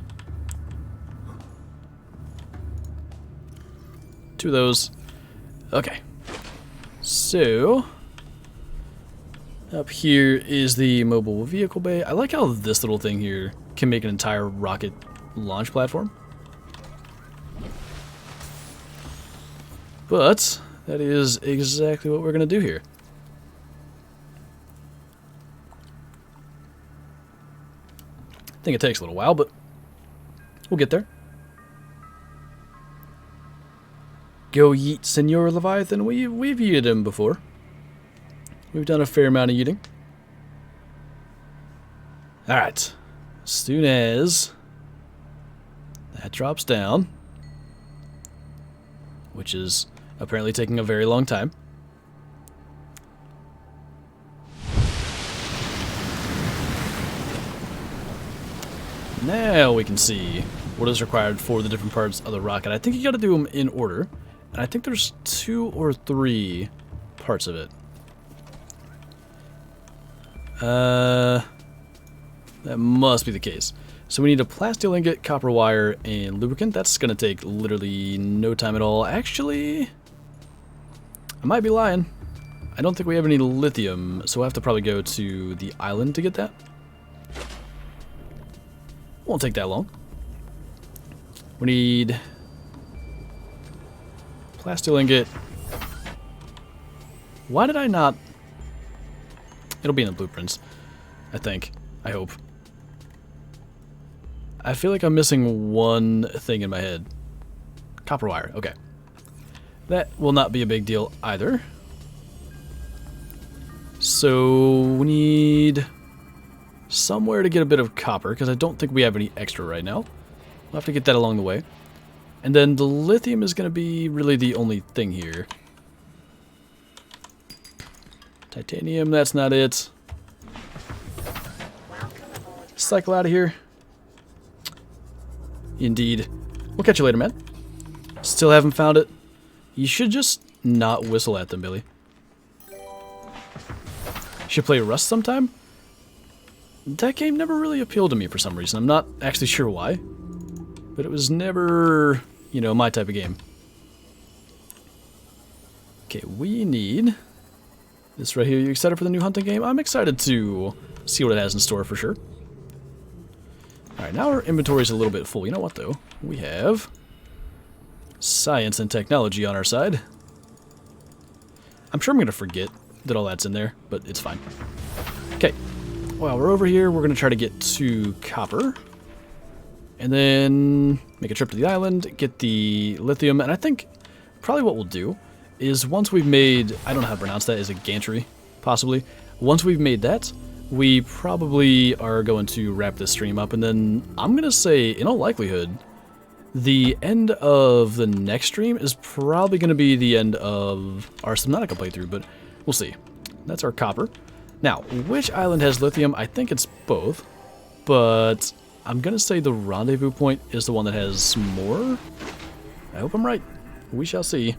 2 of those. Okay. So, up here is the mobile vehicle bay. I like how this little thing here can make an entire rocket launch platform. But that is exactly what we're going to do here. I think it takes a little while, but we'll get there. Go yeet, Senor Leviathan. We've yeeted him before. We've done a fair amount of yeeting. Alright. As soon as that drops down, which is apparently taking a very long time. Now we can see what is required for the different parts of the rocket. I think you got to do them in order. And I think there's 2 or 3 parts of it. That must be the case. So we need a plasteel ingot, copper wire, and lubricant. That's going to take literally no time at all. Actually, I might be lying. I don't think we have any lithium, so we'll have to probably go to the island to get that. Won't take that long. We need plasteel ingot. Why did I not? It'll be in the blueprints, I think. I hope. I feel like I'm missing one thing in my head. Copper wire. Okay. That will not be a big deal either. So we need somewhere to get a bit of copper, because I don't think we have any extra right now. We'll have to get that along the way. And then the lithium is going to be really the only thing here. Titanium, that's not it. Cycle out of here. Indeed. We'll catch you later, man. Still haven't found it. You should just not whistle at them, Billy. Should play Rust sometime? That game never really appealed to me for some reason. I'm not actually sure why. But it was never, you know, my type of game. Okay, we need this right here. You excited for the new hunting game? I'm excited to see what it has in store for sure. Alright, now our inventory is a little bit full. You know what, though? We have Science and technology on our side. I'm sure I'm going to forget that all that's in there, but it's fine. Okay, well, we're over here. We're going to try to get to copper. And then make a trip to the island, get the lithium. And I think probably what we'll do is once we've made, I don't know how to pronounce that, is it gantry, possibly? Once we've made that, we probably are going to wrap this stream up. And then I'm going to say, in all likelihood, the end of the next stream is probably going to be the end of our Subnautica playthrough, but we'll see. That's our copper. Now, which island has lithium? I think it's both, but I'm going to say the rendezvous point is the one that has more. I hope I'm right. We shall see.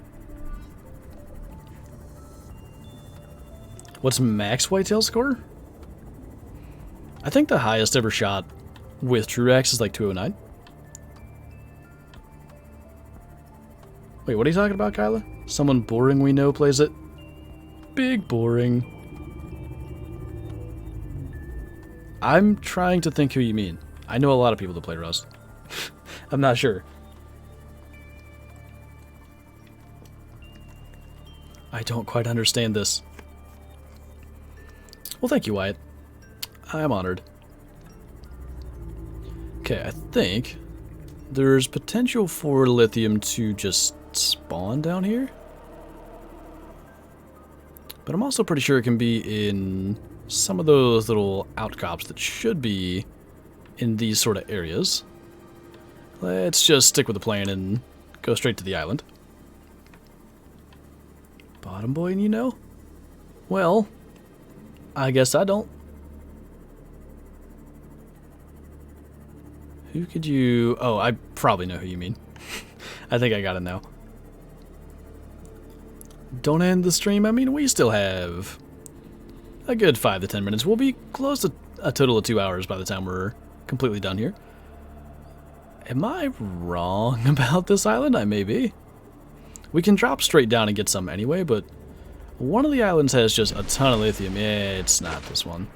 What's max whitetail score? I think the highest ever shot with Truax is like 209. Wait, what are you talking about, Kyla? Someone boring we know plays it? Big boring. I'm trying to think who you mean. I know a lot of people that play Rust. I'm not sure. I don't quite understand this. Well, thank you, Wyatt. I'm honored. Okay, I think there's potential for lithium to just spawn down here. But I'm also pretty sure it can be in some of those little outcrops that should be in these sort of areas. Let's just stick with the plan and go straight to the island. Bottom boy, you know? Well, I guess I don't. Who could you... Oh, I probably know who you mean. I think I got it now. Don't end the stream. I mean, we still have a good 5 to 10 minutes. We'll be close to a total of 2 hours by the time we're completely done here. Am I wrong about this island? I may be. We can drop straight down and get some anyway, but one of the islands has just a ton of lithium. Yeah, it's not this one.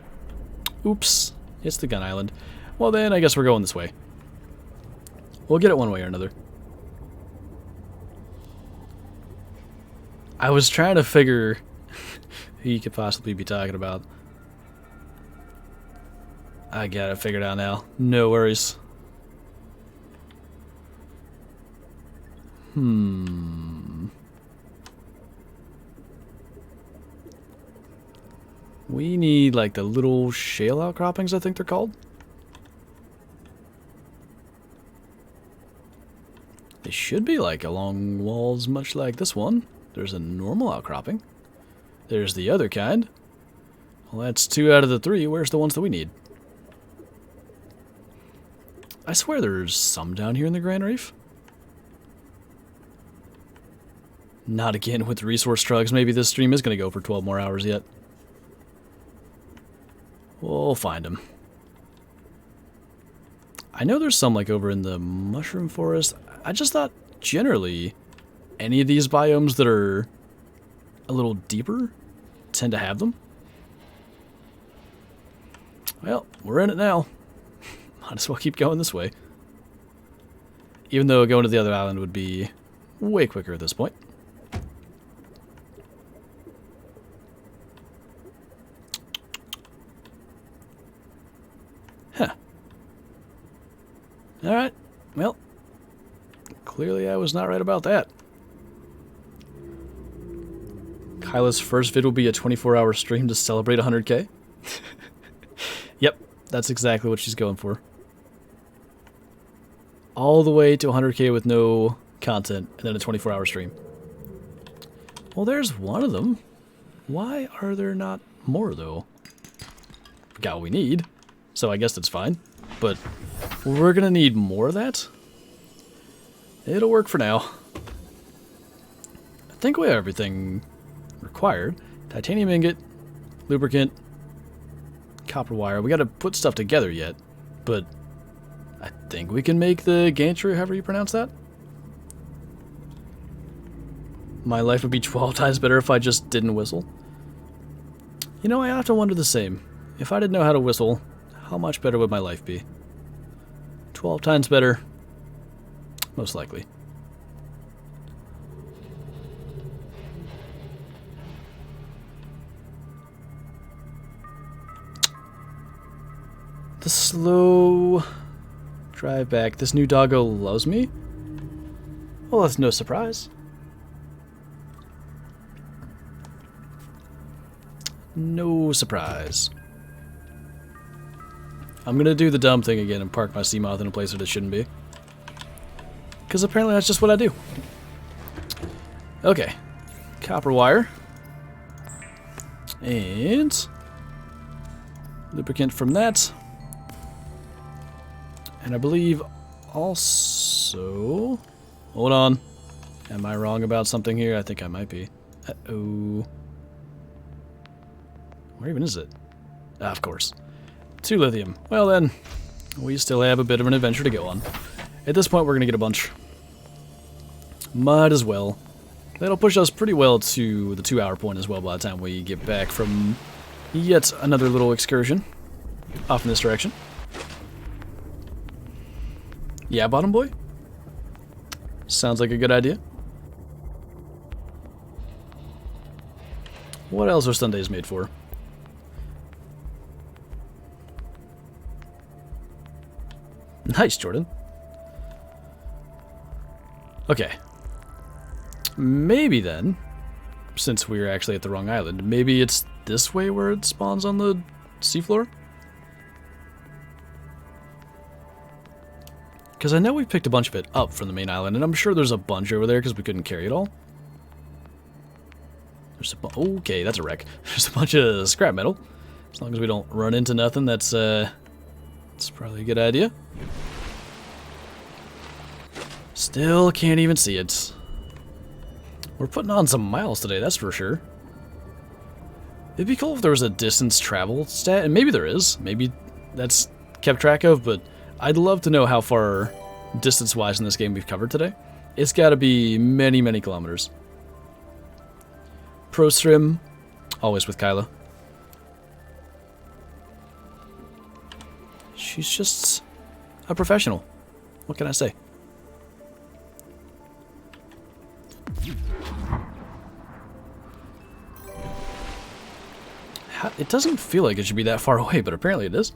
Oops. It's the gun island. Well then, I guess we're going this way. We'll get it one way or another. I was trying to figure who you could possibly be talking about. I got it figured out now. No worries. We need like the little shale outcroppings, I think they're called. They should be like along walls much like this one. There's a normal outcropping. There's the other kind. Well, that's 2 out of the 3. Where's the ones that we need? I swear there's some down here in the Grand Reef. Not again with resource trucks. Maybe this stream is going to go for 12 more hours yet. We'll find them. I know there's some like over in the mushroom forest. I just thought generally any of these biomes that are a little deeper tend to have them. Well, we're in it now. Might as well keep going this way. Even though going to the other island would be way quicker at this point. Huh. Alright, well, clearly I was not right about that. Kyla's first vid will be a 24-hour stream to celebrate 100k. Yep, that's exactly what she's going for. All the way to 100k with no content, and then a 24-hour stream. Well, there's one of them. Why are there not more, though? We got what we need, so I guess that's fine. But we're gonna need more of that. It'll work for now. I think we have everything required. Titanium ingot, lubricant, copper wire. We gotta put stuff together yet, but I think we can make the gantry, however you pronounce that. My life would be 12 times better if I just didn't whistle. You know, I often wonder the same. If I didn't know how to whistle, how much better would my life be? 12 times better, most likely. The slow drive back. This new doggo loves me? Well, that's no surprise. No surprise. I'm gonna do the dumb thing again and park my Seamoth in a place that it shouldn't be. Because apparently that's just what I do. Okay. Copper wire. And lubricant from that. And I believe also... Hold on. Am I wrong about something here? I think I might be. Uh-oh. Where even is it? Ah, of course. 2 lithium. Well then, we still have a bit of an adventure to go on. At this point, we're going to get a bunch. Might as well. That'll push us pretty well to the 2-hour point as well by the time we get back from yet another little excursion off in this direction. Yeah, bottom boy? Sounds like a good idea. What else are Sundays made for? Nice, Jordan. Okay. Maybe then, since we're actually at the wrong island, maybe it's this way where it spawns on the seafloor? Because I know we picked a bunch of it up from the main island, and I'm sure there's a bunch over there because we couldn't carry it all. There's a okay, that's a wreck. There's a bunch of scrap metal. As long as we don't run into nothing, that's probably a good idea. Still can't even see it. We're putting on some miles today, that's for sure. It'd be cool if there was a distance traveled stat, and maybe there is. Maybe that's kept track of, but I'd love to know how far distance-wise in this game we've covered today. It's got to be many, many kilometers. Pro Stream, always with Kyla. She's just a professional. What can I say? It doesn't feel like it should be that far away, but apparently it is.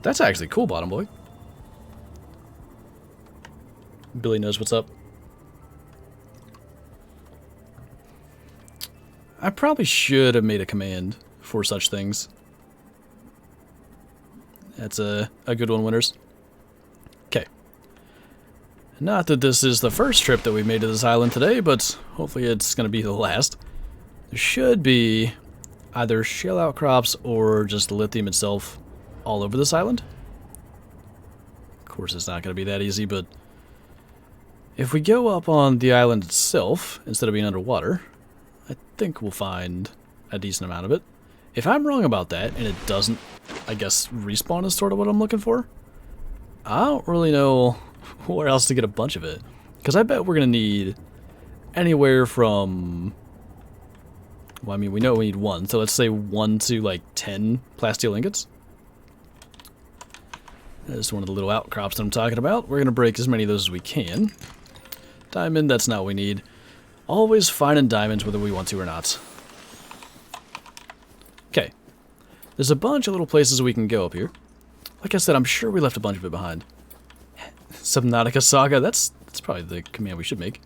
That's actually cool, bottom boy. Billy knows what's up. I probably should have made a command for such things. That's a good one, winners. Okay. Not that this is the first trip that we made to this island today, but hopefully it's going to be the last. There should be either shale outcrops or just lithium itself all over this island. Of course, it's not going to be that easy, but if we go up on the island itself, instead of being underwater, I think we'll find a decent amount of it. If I'm wrong about that, and it doesn't, I guess, respawn is sort of what I'm looking for, I don't really know where else to get a bunch of it. Because I bet we're going to need anywhere from... Well, I mean, we know we need 1, so let's say 1 to, like, 10 plasteel ingots. That's one of the little outcrops that I'm talking about. We're going to break as many of those as we can. Diamond, that's not what we need. Always finding diamonds whether we want to or not. Okay. There's a bunch of little places we can go up here. Like I said, I'm sure we left a bunch of it behind. Subnautica Saga, that's probably the command we should make.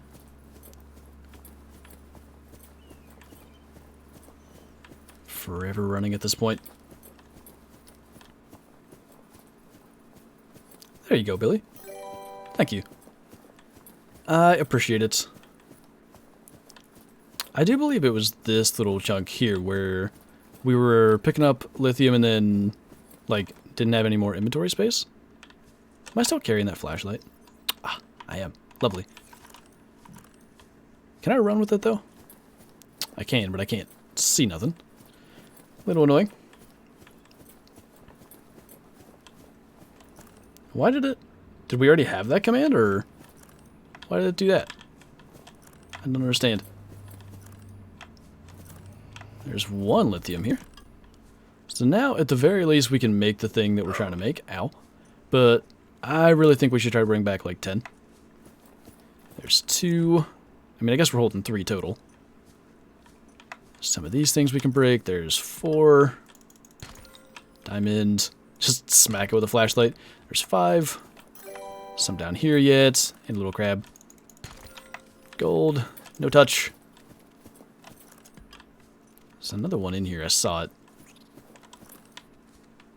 Forever running at this point. There you go, Billy. Thank you. I appreciate it. I do believe it was this little chunk here where we were picking up lithium and then, like, didn't have any more inventory space. Am I still carrying that flashlight? Ah, I am. Lovely. Can I run with it, though? I can, but I can't see nothing. A little annoying. Why did it... Did we already have that command, or... Why did it do that? I don't understand. There's 1 lithium here. So now, at the very least, we can make the thing that we're trying to make. Ow. But I really think we should try to bring back, like, 10. There's 2. I mean, I guess we're holding 3 total. Some of these things we can break. There's 4. Diamond. Just smack it with a flashlight. There's 5. Some down here yet. And a little crab. Gold. No touch. There's another one in here. I saw it.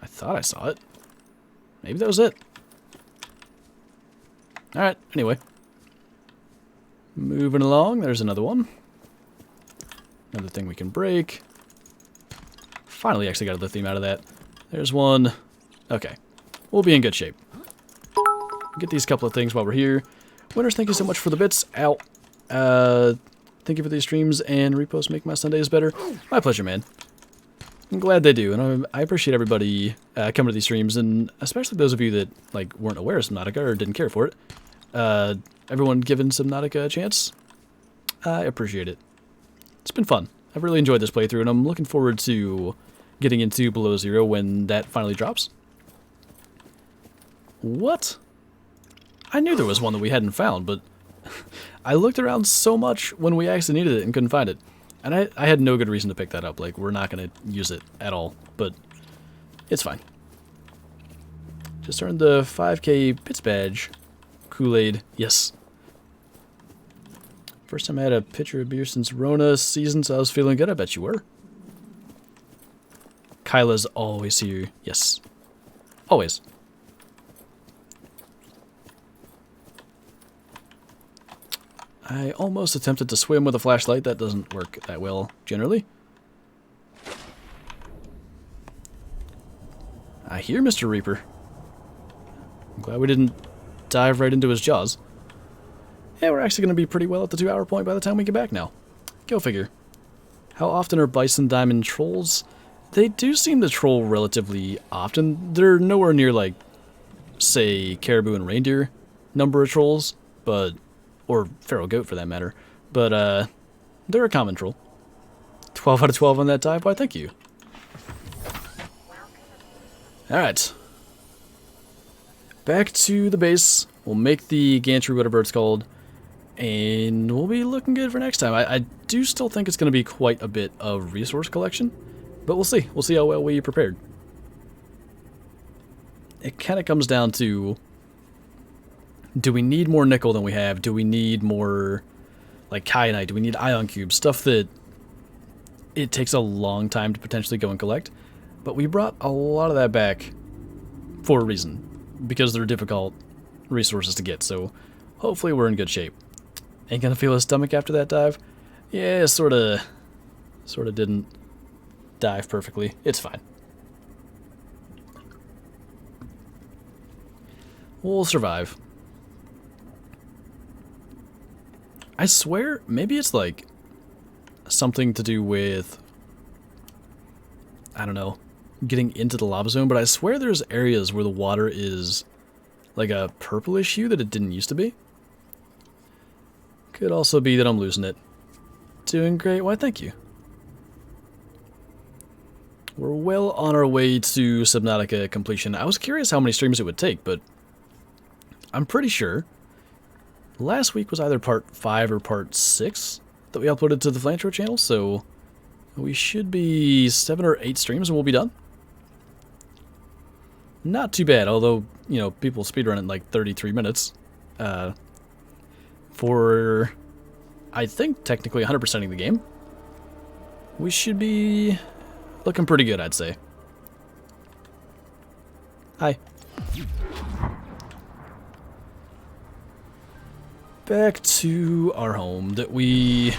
I thought I saw it. Maybe that was it. Alright, anyway. Moving along. There's another one. Another thing we can break. Finally actually got a lithium out of that. There's one. Okay. We'll be in good shape. Get these couple of things while we're here. Winners, thank you so much for the bits. Ow. Thank you for these streams and reposts make my Sundays better. My pleasure, man. I'm glad they do, and I appreciate everybody coming to these streams, and especially those of you that like weren't aware of Subnautica or didn't care for it. Everyone giving Subnautica a chance. I appreciate it. It's been fun. I've really enjoyed this playthrough, and I'm looking forward to getting into Below Zero when that finally drops. What? I knew there was one that we hadn't found, but I looked around so much when we actually needed it and couldn't find it. And I had no good reason to pick that up. Like, we're not going to use it at all, but it's fine. Just earned the 5K bits badge. Kool-Aid, yes. First time I had a pitcher of beer since Rona season, so I was feeling good. I bet you were. Kyla's always here. Yes. Always. I almost attempted to swim with a flashlight. That doesn't work that well, generally. I hear Mr. Reaper. I'm glad we didn't dive right into his jaws. Yeah, we're actually going to be pretty well at the 2-hour point by the time we get back now. Go figure. How often are bison diamond trolls? They do seem to troll relatively often. They're nowhere near, like, say, caribou and reindeer number of trolls, but... or feral goat for that matter. But, they're a common troll. 12 out of 12 on that dive? Why, thank you. Alright. Back to the base. We'll make the gantry, whatever it's called. And we'll be looking good for next time. I do still think it's going to be quite a bit of resource collection. But we'll see. We'll see how well we prepared. It kind of comes down to... do we need more nickel than we have? Do we need more, like, kyanite? Do we need ion cubes? Stuff that it takes a long time to potentially go and collect. But we brought a lot of that back for a reason. Because they're difficult resources to get. So hopefully we're in good shape. Ain't gonna feel a stomach after that dive? Yeah, sorta didn't dive perfectly. It's fine. We'll survive. I swear, maybe it's like something to do with, I don't know, getting into the lava zone, but I swear there's areas where the water is like a purplish hue that it didn't used to be. Could also be that I'm losing it. Doing great, why thank you. We're well on our way to Subnautica completion. I was curious how many streams it would take, but I'm pretty sure last week was either part 5 or part 6 that we uploaded to the Flinter channel, so we should be 7 or 8 streams and we'll be done. Not too bad, although, you know, people speedrun in like 33 minutes. For, I think, technically 100%ing the game. We should be looking pretty good, I'd say. Hi. Back to our home that we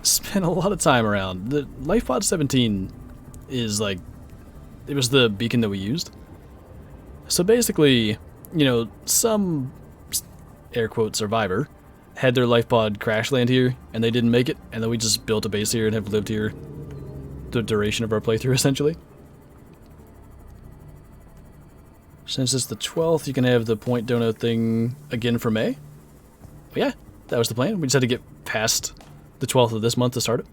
spent a lot of time around. The LifePod 17 is like, it was the beacon that we used. So basically, you know, some air quote survivor had their LifePod crash land here and they didn't make it, and then we just built a base here and have lived here the duration of our playthrough essentially. Since it's the 12th, you can have the point dono thing again for May. But yeah, that was the plan. We just had to get past the 12th of this month to start it.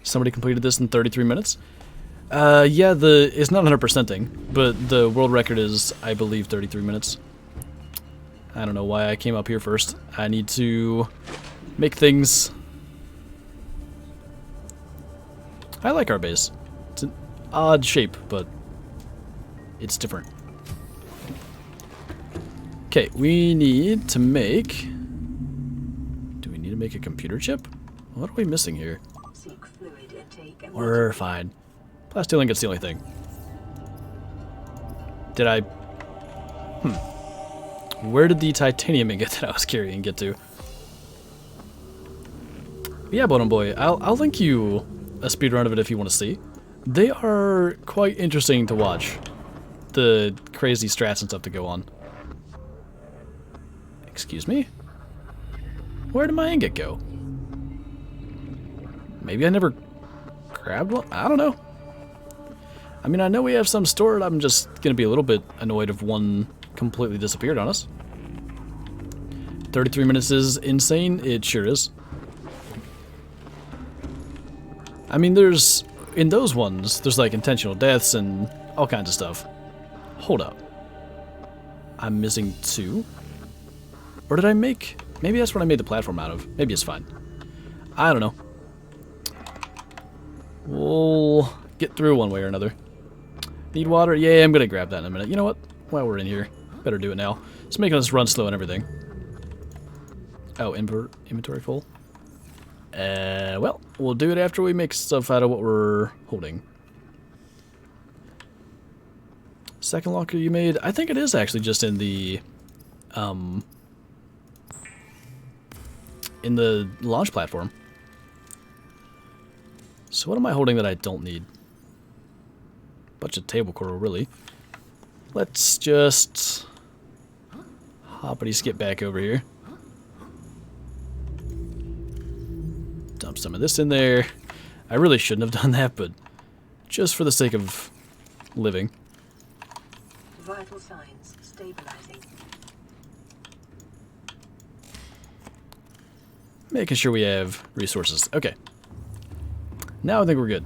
Somebody completed this in 33 minutes. Yeah, it's not 100%ing, but the world record is, I believe, 33 minutes. I don't know why I came up here first. I need to make things I like our base. It's an odd shape, but it's different. Okay, we need to make... Do we need to make a computer chip? What are we missing here? Seek fluid intake and We're fine. Plastic inget's the only thing. Did I... Where did the titanium ingot that I was carrying get to? But yeah, Bottom Boy, I'll link you a speedrun of it if you want to see. They are quite interesting to watch. The crazy strats and stuff to go on. Excuse me? Where did my ingot go? Maybe I never grabbed one? I don't know. I mean, I know we have some stored. I'm just going to be a little bit annoyed if one completely disappeared on us. 33 minutes is insane. It sure is. I mean, there's... In those ones, there's like intentional deaths and all kinds of stuff. Hold up. I'm missing 2? Or did I make... Maybe that's what I made the platform out of. Maybe it's fine. I don't know. We'll get through one way or another. Need water? Yeah, I'm gonna grab that in a minute. You know what? While we're in here, better do it now. It's making us run slow and everything. Oh, inventory full? Well, we'll do it after we make stuff out of what we're holding. Second locker you made? I think it is actually just in the launch platform. So what am I holding that I don't need? Bunch of table coral, really. Let's just hoppity skip back over here. Dump some of this in there. I really shouldn't have done that, but just for the sake of living. Vital signs stabilizing. Making sure we have resources. Okay. Now I think we're good.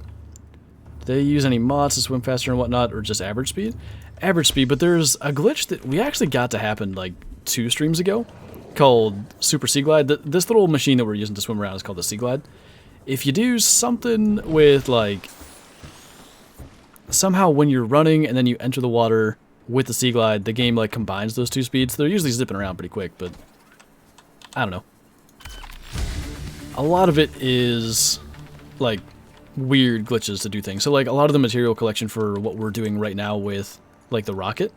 Do they use any mods to swim faster and whatnot, or just average speed? Average speed, but there's a glitch that we actually got to happen like 2 streams ago called Super Sea Glide. This little machine that we're using to swim around is called the Sea Glide. If you do something with like... Somehow when you're running and then you enter the water with the Sea Glide, the game like combines those 2 speeds. They're usually zipping around pretty quick, but I don't know. A lot of it is like weird glitches to do things. So like a lot of the material collection for what we're doing right now with like the rocket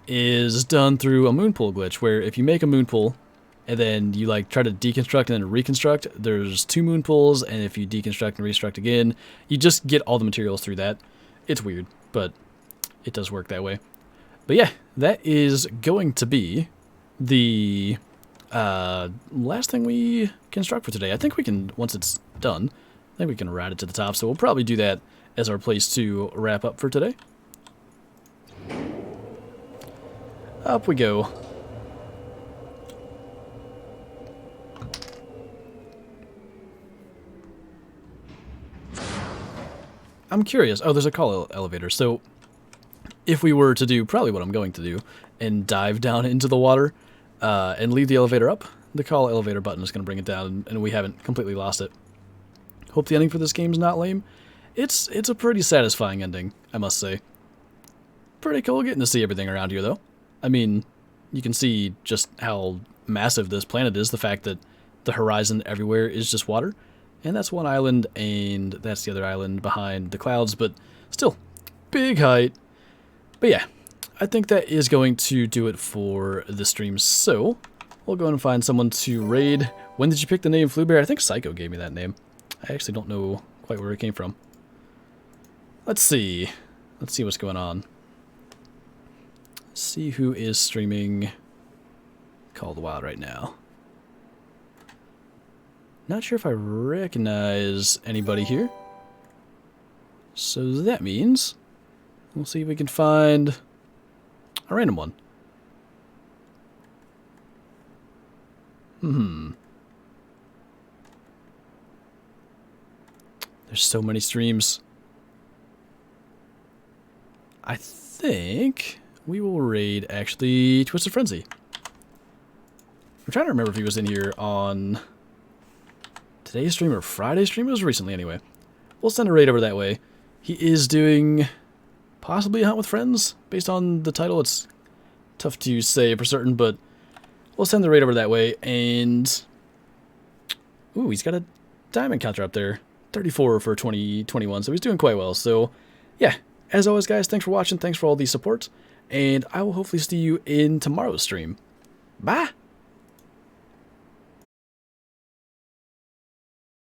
is done through a moon pool glitch, where if you make a moon pool and then you like try to deconstruct and then reconstruct, there's 2 moon pools, and if you deconstruct and reconstruct again, you just get all the materials through that. It's weird, but it does work that way. But yeah, that is going to be the last thing we construct for today. I think we can, once it's done, I think we can route it to the top, so we'll probably do that as our place to wrap up for today. Up we go. I'm curious. Oh, there's a call elevator. So if we were to do probably what I'm going to do and dive down into the water and leave the elevator up, the call elevator button is going to bring it down, and we haven't completely lost it. Hope the ending for this game's not lame. It's a pretty satisfying ending, I must say. Pretty cool getting to see everything around here, though. I mean, you can see just how massive this planet is, the fact that the horizon everywhere is just water. And that's one island, and that's the other island behind the clouds, but still, big height. But yeah, I think that is going to do it for the stream, so we'll go and find someone to raid. When did you pick the name Fluebear? I think Psycho gave me that name. I actually don't know quite where it came from. Let's see. Let's see what's going on. See who is streaming Call of the Wild right now. Not sure if I recognize anybody here. So that means we'll see if we can find a random one. There's so many streams. I think we will raid, actually, Twisted Frenzy. I'm trying to remember if he was in here on today's stream or Friday's stream. It was recently, anyway. we'll send a raid over that way. He is doing possibly a hunt with friends. Based on the title, it's tough to say for certain, but we'll send the raid over that way. And ooh, he's got a diamond counter up there. 34 for 2021, so he's doing quite well. So yeah, as always guys, thanks for watching, thanks for all the support, and I will hopefully see you in tomorrow's stream. Bye!